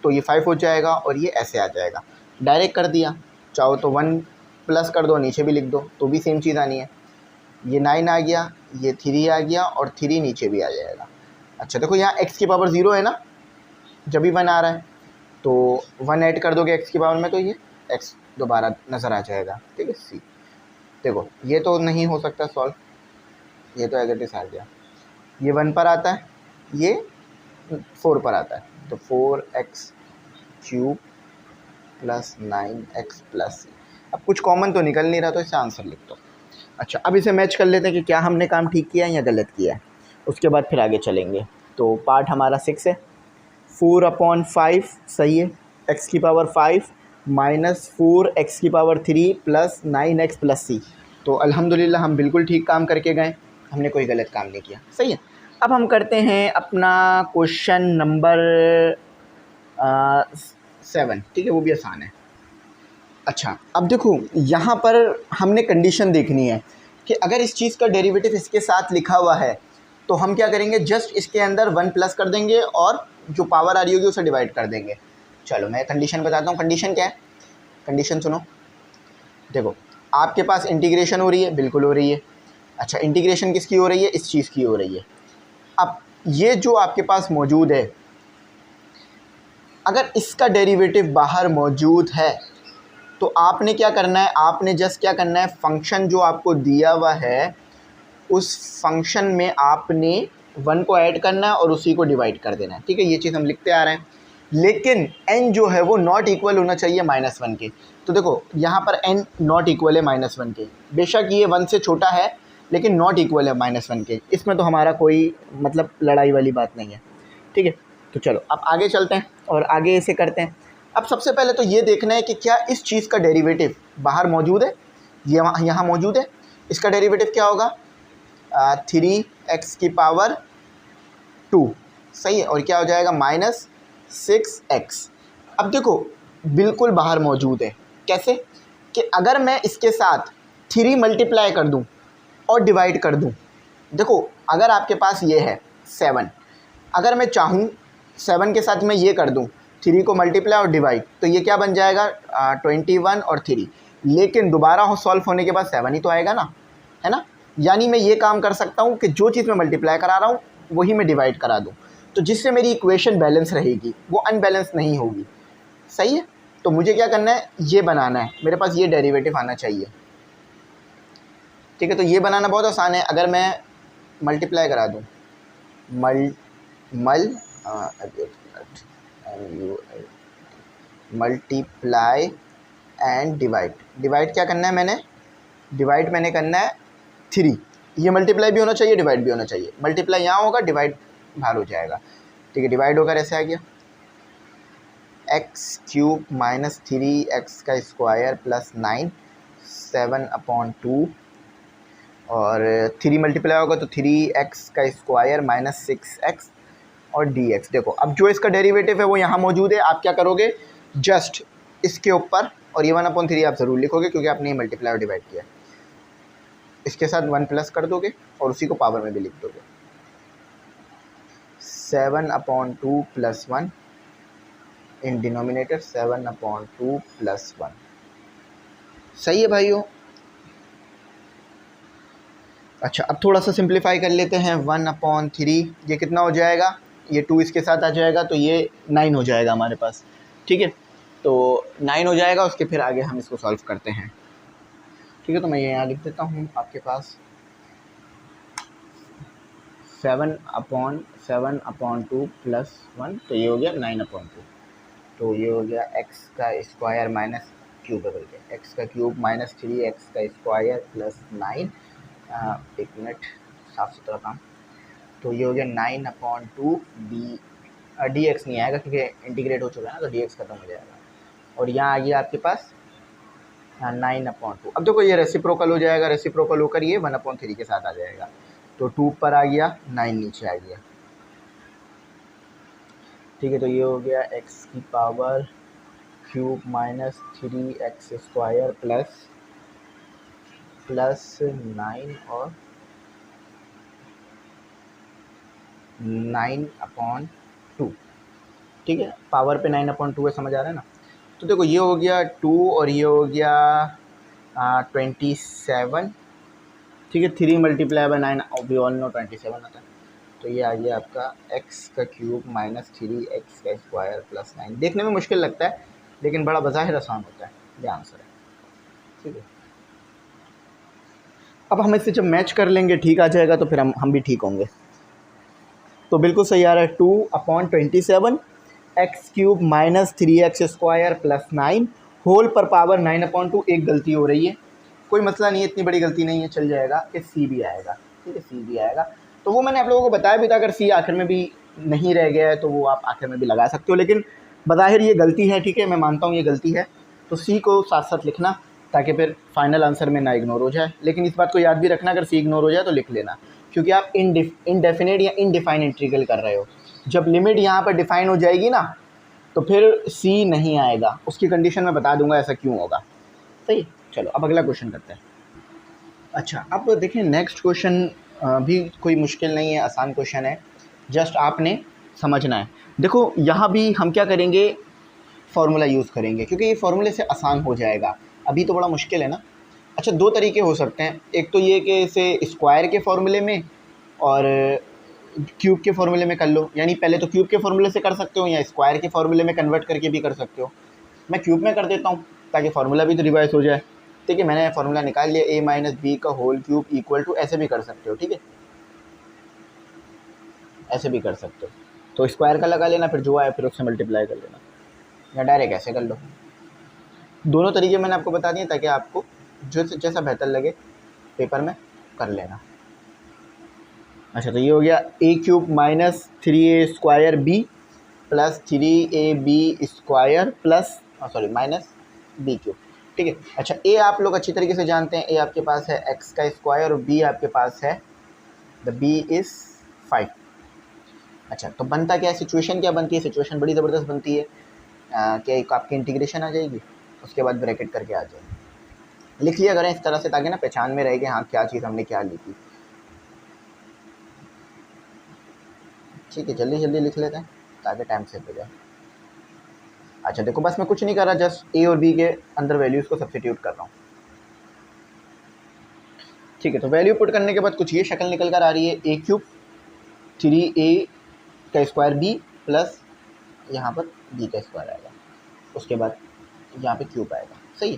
तो ये 5 हो जाएगा और ये ऐसे आ जाएगा। डायरेक्ट कर दिया, चाहो तो 1 प्लस कर दो, नीचे भी लिख दो तो भी सेम चीज़ आनी है। ये 9 आ गया, ये 3 आ गया और 3 नीचे भी आ जाएगा। अच्छा देखो यहाँ x की पावर 0 है ना, जब भी 1 आ रहा है तो 1 ऐड कर दोगे x की पावर में तो ये x दोबारा नज़र आ जाएगा। ठीक है, सी। देखो ये तो नहीं हो सकता सॉल्व, ये तो एज इट इज़ आ गया, ये 1 पर आता है, ये 4 पर आता है, तो 4x cube plus 9x plus सी। अब कुछ कॉमन तो निकल नहीं रहा तो इसे आंसर लिख दो। अच्छा, अब इसे मैच कर लेते हैं कि क्या हमने काम ठीक किया है या गलत किया है, उसके बाद फिर आगे चलेंगे। तो पार्ट हमारा 6 है। 4/5 सही है, x की पावर 5 माइनस 4x की power 3 plus 9x plus c। तो अल्हम्दुलिल्लाह हम बिल्कुल ठीक काम करके गए, हमने कोई गलत काम नहीं किया। सही है। अब हम करते हैं अपना क्वेश्चन नंबर 7। ठीक है, वो भी आसान है। अच्छा, अब देखो यहाँ पर हमने कंडीशन देखनी है कि अगर इस चीज़ का डेरिवेटिव इसके साथ लिखा हुआ है तो हम क्या करेंगे, जस्ट इसके अंदर 1 प्लस कर देंगे और जो पावर आ रही होगी उसे डिवाइड कर देंगे। चलो मैं कंडीशन बताता हूँ। कंडीशन क्या है, कंडीशन सुनो। देखो आपके पास इंटीग्रेशन हो रही है, बिल्कुल हो रही है। अच्छा, इंटीग्रेशन किसकी हो रही है, इस चीज़ की हो रही है। अब ये जो आपके पास मौजूद है, अगर इसका डेरिवेटिव बाहर मौजूद है तो आपने क्या करना है, आपने जस्ट क्या करना है, फंक्शन जो आपको दिया हुआ है उस फंक्शन में आपने 1 को ऐड करना है और उसी को डिवाइड कर देना है। ठीक है, ये चीज़ हम लिखते आ रहे हैं। लेकिन n जो है वो नॉट इक्वल होना चाहिए -1 के। तो देखो यहाँ पर n नॉट इक्वल है -1 के। बेशक ये 1 से छोटा है लेकिन नॉट इक्वल है -1 के। इसमें तो हमारा कोई मतलब लड़ाई वाली बात नहीं है। ठीक है, तो चलो अब आगे चलते हैं और आगे इसे करते हैं। अब सबसे पहले तो ये देखना है कि क्या इस चीज़ का डेरिवेटिव बाहर मौजूद है, ये यहाँ मौजूद है। इसका डेरिवेटिव क्या होगा, 3x की पावर 2। सही है, और क्या हो जाएगा -6x। अब देखो बिल्कुल बाहर मौजूद है। कैसे कि अगर मैं इसके साथ 3 मल्टीप्लाई कर दूं और डिवाइड कर दूं, देखो अगर आपके पास ये है 7, अगर मैं चाहूँ 7 के साथ मैं ये कर दूं 3 को मल्टीप्लाई और डिवाइड, तो ये क्या बन जाएगा 21 और 3। लेकिन दोबारा सॉल्व होने के बाद 7 ही तो आएगा ना, है ना। यानी मैं ये काम कर सकता हूँ कि जो चीज़ मैं मल्टीप्लाई करा रहा हूँ वही मैं डिवाइड करा दूँ, तो जिससे मेरी इक्वेशन बैलेंस रहेगी, वो अनबैलेंस नहीं होगी। सही है, तो मुझे क्या करना है, ये बनाना है। मेरे पास ये डेरिवेटिव आना चाहिए। ठीक है, तो ये बनाना बहुत आसान है। अगर मैं मल्टीप्लाई करा दूँ, मल्टीप्लाई एंड डिवाइड क्या करना है, मैंने करना है 3। ये मल्टीप्लाई भी होना चाहिए, डिवाइड भी होना चाहिए। मल्टीप्लाई यहाँ होगा, डिवाइड बाहर हो जाएगा। ठीक है, डिवाइड होकर ऐसे आ गया x³ माइनस 3x का स्क्वायर प्लस 9 7/2 और 3 मल्टीप्लाई होगा तो 3x का स्क्वायर माइनस 6x और dx। देखो अब जो इसका डेरिवेटिव है वो यहाँ मौजूद है। आप क्या करोगे, जस्ट इसके ऊपर, और ये 1/3 आप ज़रूर लिखोगे क्योंकि आपने ये मल्टीप्लाई और डिवाइड किया। इसके साथ 1 प्लस कर दोगे और उसी को पावर में भी लिख दोगे। 7/2 प्लस 1 इन डिनोमिनेटर 7/2 प्लस 1। सही है भाइयों। अच्छा, अब थोड़ा सा सिंप्लीफाई कर लेते हैं। 1/3 ये कितना हो जाएगा, ये 2 इसके साथ आ जाएगा तो ये 9 हो जाएगा हमारे पास। ठीक है, तो 9 हो जाएगा। उसके फिर आगे हम इसको सॉल्व करते हैं। ठीक है, तो मैं ये यहाँ लिख देता हूँ आपके पास 7/2 प्लस 1, तो ये हो गया 9/2। तो ये हो गया x का स्क्वायर माइनस क्यूब बदल गया, x का क्यूब माइनस 3x का स्क्वायर प्लस 9। एक मिनट, साफ सुथरा काम। तो ये हो गया 9/2 डी एक्स नहीं आएगा क्योंकि इंटीग्रेट हो चुका है ना, तो डी एक्स खत्म हो जाएगा। और यहाँ आ गया आपके पास 9/2। अब देखो ये रेसिप्रोकल हो जाएगा, रेसिप्रोकल होकर ये 1/3 के साथ आ जाएगा। तो 2 पर आ गया, 9 नीचे आ गया। ठीक है, तो ये हो गया x की power cube minus 3x square plus 9 और 9/2। ठीक है, पावर पे 9/2 है, समझ आ रहा है ना। तो देखो ये हो गया 2 और ये हो गया 27। ठीक है, 3 multiply by 9 we all know 27 आता है। तो ये आ गया आपका x का क्यूब माइनस 3x का स्क्वायर प्लस 9। देखने में मुश्किल लगता है लेकिन बड़ा बज़ाहिर आसान होता है। ये आंसर है। ठीक है, अब हम इससे जब मैच कर लेंगे ठीक आ जाएगा तो फिर हम भी ठीक होंगे। तो बिल्कुल सही आ रहा है, 2/27 x³ minus 3x square plus 9 whole पर पावर 9/2। एक गलती हो रही है, कोई मसला नहीं है, इतनी बड़ी गलती नहीं है, चल जाएगा। कि सी भी आएगा। ठीक है, सी भी आएगा। तो वो मैंने आप लोगों को बताया भी था, अगर सी आखिर में भी नहीं रह गया है तो वो आप आखिर में भी लगा सकते हो, लेकिन बज़ाहिर ये गलती है, ठीक है, मैं मानता हूँ ये गलती है। तो सी को साथ साथ लिखना ताकि फिर फाइनल आंसर में ना इग्नोर हो जाए। लेकिन इस बात को याद भी रखना, अगर सी इग्नोर हो जाए तो लिख लेना, क्योंकि आप इनडेफिनेट या इनडिफाइन इंटीग्रल कर रहे हो। जब लिमिट यहाँ पर डिफाइन हो जाएगी ना तो फिर सी नहीं आएगा, उसकी कंडीशन मैं बता दूंगा ऐसा क्यों होगा। सही, चलो अब अगला क्वेश्चन करते हैं। अच्छा, अब देखिए नेक्स्ट क्वेश्चन भी कोई मुश्किल नहीं है, आसान क्वेश्चन है, जस्ट आपने समझना है। देखो यहाँ भी हम क्या करेंगे, फार्मूला यूज़ करेंगे, क्योंकि ये फार्मूले से आसान हो जाएगा। अभी तो बड़ा मुश्किल है ना। अच्छा, दो तरीके हो सकते हैं, एक तो ये कि इसे स्क्वायर के फार्मूले में और क्यूब के फार्मूले में कर लो, यानी पहले तो क्यूब के फार्मूले से कर सकते हो या स्क्वायर के फार्मूले में कन्वर्ट करके भी कर सकते हो। मैं क्यूब में कर देता हूँ ताकि फार्मूला भी तो रिवाइज हो जाए। ठीक है, मैंने फार्मूला निकाल लिया, a माइनस बी का होल क्यूब इक्वल टू, ऐसे भी कर सकते हो, ठीक है, ऐसे भी कर सकते हो। तो स्क्वायर का लगा लेना, फिर जो आए फिर उससे मल्टीप्लाई कर लेना, या डायरेक्ट ऐसे कर लो। दोनों तरीके मैंने आपको बता दिए ताकि आपको जो जैसा बेहतर लगे पेपर में कर लेना। अच्छा, तो ये हो गया a cube minus 3a² b plus 3ab² plus minus b cube. ठीक है। अच्छा, ए आप लोग अच्छी तरीके से जानते हैं, ए आपके पास है x का स्क्वायर और बी आपके पास है द बी इज़ 5। अच्छा, तो बनता क्या है, सिचुएशन क्या बनती है, सिचुएशन बड़ी ज़बरदस्त बनती है कि एक आपकी इंटीग्रेशन आ जाएगी, उसके बाद ब्रैकेट करके आ जाएगी। लिख लिया करें इस तरह से ताकि ना पहचान में रहे कि हाँ क्या चीज़ हमने क्या ली थी। ठीक है, जल्दी जल्दी लिख लेते हैं ताकि टाइम सेव हो जाए। अच्छा देखो, बस मैं कुछ नहीं कर रहा, जस्ट ए और बी के अंदर वैल्यूज़ को सब्स्टिट्यूट कर रहा हूँ। ठीक है, तो वैल्यू पुट करने के बाद कुछ ये शक्ल निकल कर आ रही है, ए क्यूब 3a का स्क्वायर बी प्लस यहाँ पर बी का स्क्वायर आएगा, उसके बाद यहाँ पे क्यूब आएगा। सही है,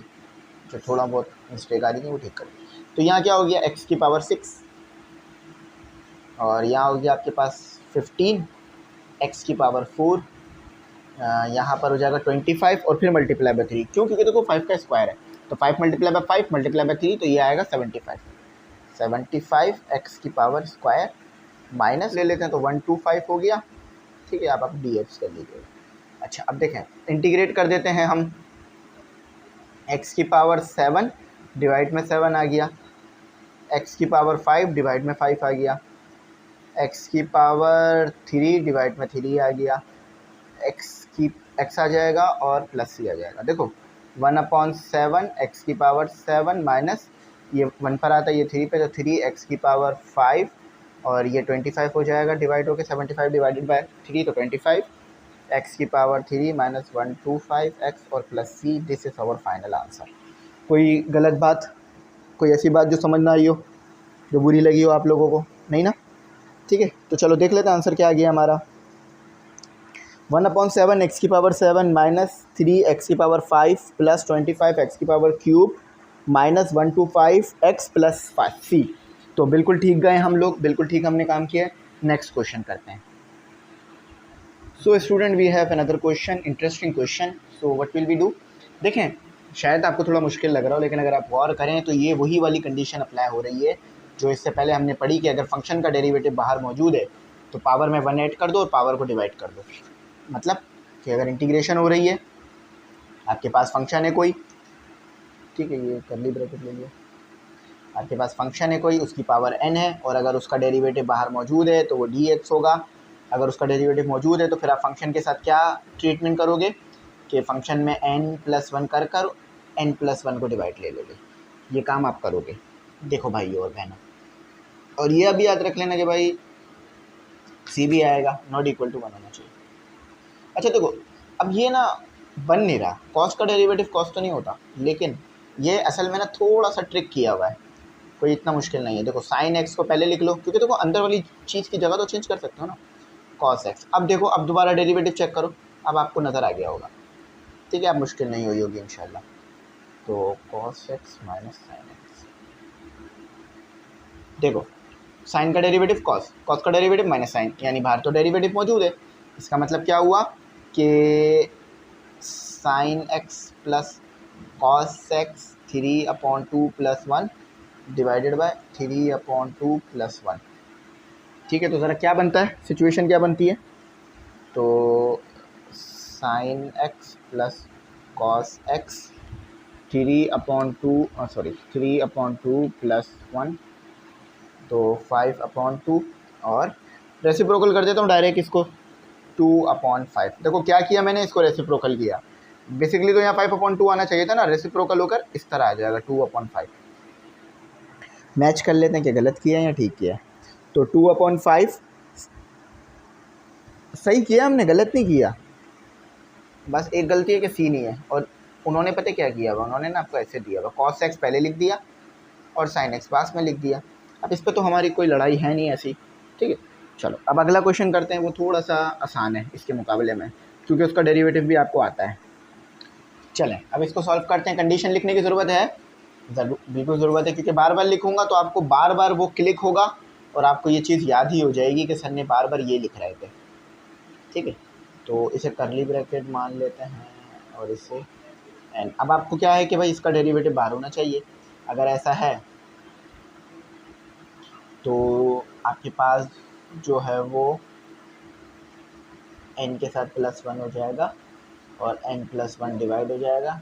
जो थोड़ा बहुत मिस्टेक आ रही है वो ठीक कर दी। तो यहाँ क्या हो गया, x की पावर 6 और यहाँ हो गया आपके पास 15, x की पावर 4, यहाँ पर हो जाएगा 25 और फिर मल्टीप्लाई बाई 3, क्यों, क्योंकि देखो 5 का स्क्वायर है, तो 5 मल्टीप्लाई बाई 5 मल्टीप्लाई बाई 3, तो ये आएगा 75 x की पावर स्क्वायर माइनस ले लेते हैं तो 125 हो गया। ठीक है, आप डी एच कर लीजिए। अच्छा, अब देखें इंटीग्रेट कर देते हैं हम, x की पावर 7 डिवाइड में 7 आ गया, x की पावर 5 डिवाइड में 5 आ गया, x की पावर 3 डिवाइड में 3 आ गया, x आ जाएगा और प्लस c आ जाएगा। देखो 1/7 x की पावर 7 माइनस ये 1 पर आता है, ये 3 पे, तो 3x की पावर 5 और ये 25 हो जाएगा डिवाइड होके 75 डिवाइडेड बाय 3, तो 25 x की पावर 3 माइनस 125x और plus c, this is our final answer. कोई गलत बात, कोई ऐसी बात जो समझ ना आई हो, जो बुरी लगी हो आप लोगों को, नहीं ना? ठीक है, तो चलो देख लेते हैं आंसर क्या आ गया हमारा। 1/7 x की पावर 7 माइनस 3x की पावर 5 प्लस 25 x की power cube minus 125x plus 5c। तो बिल्कुल ठीक गए हम लोग, बिल्कुल ठीक हमने काम किया है। नेक्स्ट क्वेश्चन करते हैं। So student, we have another question, interesting question. So what will we do, देखें शायद आपको थोड़ा मुश्किल लग रहा हो, लेकिन अगर आप गौर करें तो ये वही वाली कंडीशन अप्लाई हो रही है जो इससे पहले हमने पढ़ी कि अगर फंक्शन का डेरिवेटिव बाहर मौजूद है तो पावर में 1 ऐड कर दो और पावर को डिवाइड कर दो। मतलब कि अगर इंटीग्रेशन हो रही है, आपके पास फंक्शन है कोई, ठीक है, ये कर्ली ब्रैकेट ले लिया, आपके पास फंक्शन है कोई, उसकी पावर n है और अगर उसका डेरिवेटिव बाहर मौजूद है तो वो dx होगा। अगर उसका डेरिवेटिव मौजूद है तो फिर आप फंक्शन के साथ क्या ट्रीटमेंट करोगे कि फंक्शन में n+1 कर n+1 को डिवाइड ले लोगे। ये काम आप करोगे। देखो भाई और बहनों, और ये अभी याद रख लेना कि भाई c भी आएगा, नॉट इक्वल टू 1 होना चाहिए। अच्छा देखो, अब ये ना बन नहीं रहा, कॉस का डेरिवेटिव कॉस तो नहीं होता, लेकिन ये असल में ना थोड़ा सा ट्रिक किया हुआ है, कोई इतना मुश्किल नहीं है। देखो साइन एक्स को पहले लिख लो, क्योंकि देखो अंदर वाली चीज़ की जगह तो चेंज कर सकते हो ना, कॉस एक्स। अब देखो, अब दोबारा डेरिवेटिव चेक करो, अब आपको नज़र आ गया होगा, ठीक है, अब मुश्किल नहीं हुई होगी इंशाल्लाह। तो cos x minus sine x, देखो साइन का डेरिवेटिव कॉस, कॉस का डेरिवेटिव माइनस साइन, यानी बाहर तो डेरिवेटिव मौजूद है। इसका मतलब क्या हुआ कि sign x plus cos x 3/2 plus 1 divided by 3/2 plus 1। ठीक है, तो ज़रा क्या बनता है, सिचुएशन क्या बनती है, तो sign x plus cos x 3/2 plus 1 तो 5/2 और रेसिप्रोकल कर देता हूँ डायरेक्ट इसको 2/5। देखो क्या किया मैंने, इसको रेसिप्रोकल किया। बेसिकली तो यहाँ 5/2 आना चाहिए था ना, रेसिप्रोकल होकर इस तरह आ जाएगा 2/5। मैच कर लेते हैं कि गलत किया या ठीक किया। तो 2/5 सही किया हमने, गलत नहीं किया। बस एक गलती है कि सी नहीं है, और उन्होंने पता क्या किया हुआ, उन्होंने ना आपको ऐसे दिया हुआ कॉस एक्स पहले लिख दिया और साइन एक्स पास में लिख दिया। अब इस पर तो हमारी कोई लड़ाई है नहीं ऐसी, ठीक है। चलो अब अगला क्वेश्चन करते हैं, वो थोड़ा सा आसान है इसके मुकाबले में, क्योंकि उसका डेरिवेटिव भी आपको आता है। चलें अब इसको सॉल्व करते हैं। कंडीशन लिखने की ज़रूरत है, बिल्कुल ज़रूरत है, क्योंकि बार बार लिखूंगा तो आपको बार बार वो क्लिक होगा और आपको ये चीज़ याद ही हो जाएगी कि सर ने बार बार ये लिख रहे थे, ठीक है। तो इसे करली ब्रैकेट मान लेते हैं और इसे एन। अब आपको क्या है कि भाई इसका डेरिवेटिव बाहर होना चाहिए। अगर ऐसा है तो आपके पास जो है वो n के साथ +1 हो जाएगा और n+1 डिवाइड हो जाएगा।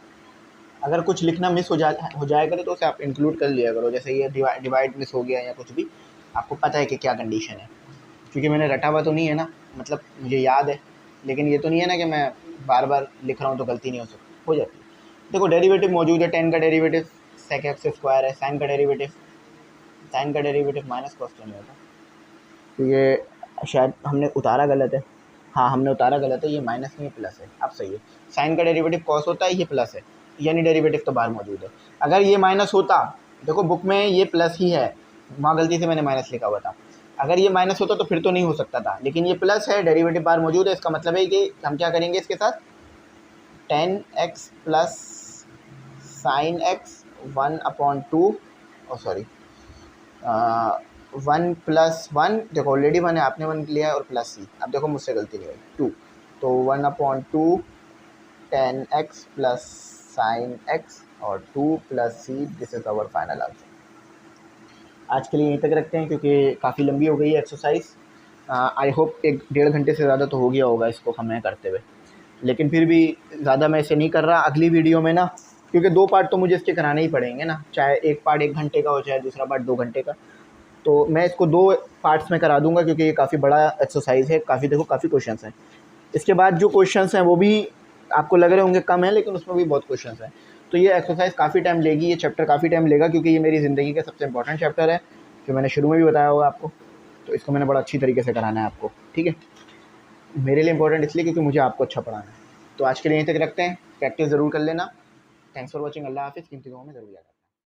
अगर कुछ लिखना मिस हो जाएगा तो उसे आप इंक्लूड कर लिया करो, जैसे ये डिवाइड मिस हो गया या कुछ भी, आपको पता है कि क्या कंडीशन है, क्योंकि मैंने रटा हुआ तो नहीं है ना, मतलब मुझे याद है, लेकिन ये तो नहीं है ना कि मैं बार बार लिख रहा हूँ तो गलती नहीं हो जाती। देखो डेरिवेटिव मौजूद है, tan का डेरिवेटिव sec x स्क्वायर है, साइन का डेरिवेटिव माइनस कॉस नहीं होता, तो ये शायद हमने उतारा गलत है। हाँ हमने उतारा गलत है, ये माइनस नहीं है प्लस है। अब सही है, साइन का डेरिवेटिव कॉस होता है, ये प्लस है, यानी डेरिवेटिव तो बाहर मौजूद है। अगर ये माइनस होता, देखो बुक में ये प्लस ही है, वहाँ गलती से मैंने माइनस लिखा हुआ था। अगर ये माइनस होता तो फिर तो नहीं हो सकता था, लेकिन ये प्लस है, डेरिवेटिव बाहर मौजूद है। इसका मतलब है कि हम क्या करेंगे इसके साथ, tan x plus sine x 1/2 और सॉरी 1+1, देखो ऑलरेडी 1 है, आपने 1 लिया है और प्लस सी, अब देखो मुझसे गलती नहीं हुई 2, तो 1/2 tan x plus sine x और 2 + c, this is our final answer. आज के लिए यहीं तक रखते हैं, क्योंकि काफ़ी लंबी हो गई है एक्सरसाइज। आई होप 1-1.5 घंटे से ज़्यादा तो हो गया होगा इसको हमें करते हुए, लेकिन फिर भी ज़्यादा मैं इसे नहीं कर रहा। अगली वीडियो में ना, क्योंकि 2 पार्ट तो मुझे इसके कराने ही पड़ेंगे ना, चाहे एक पार्ट 1 घंटे का हो, चाहे दूसरा पार्ट 2 घंटे का, तो मैं इसको 2 पार्ट्स में करा दूंगा, क्योंकि ये काफ़ी बड़ा एक्सरसाइज है, काफ़ी क्वेश्चंस हैं। इसके बाद जो क्वेश्चंस हैं वो भी आपको लग रहे होंगे कम है, लेकिन उसमें भी बहुत क्वेश्चंस हैं। तो ये एक्सरसाइज काफ़ी टाइम लेगी, ये चैप्टर काफ़ी टाइम लेगा, क्योंकि ये मेरी ज़िंदगी का सबसे इंपॉर्टेंट चैप्टर है, जो मैंने शुरू में भी बताया होगा आपको। तो इसको मैंने बड़ा अच्छी तरीके से कराना है आपको, ठीक है। मेरे लिए इंपॉर्टेंट इसलिए क्योंकि मुझे आपको अच्छा पढ़ाना है। तो आज के लिए यहीं तक रखते हैं, प्रैक्टिस ज़रूर कर लेना। थैंक्स फॉर वॉचिंग, अल्लाह हाफ़िज़। कीमती दुआओं में ज़रूर याद रखना।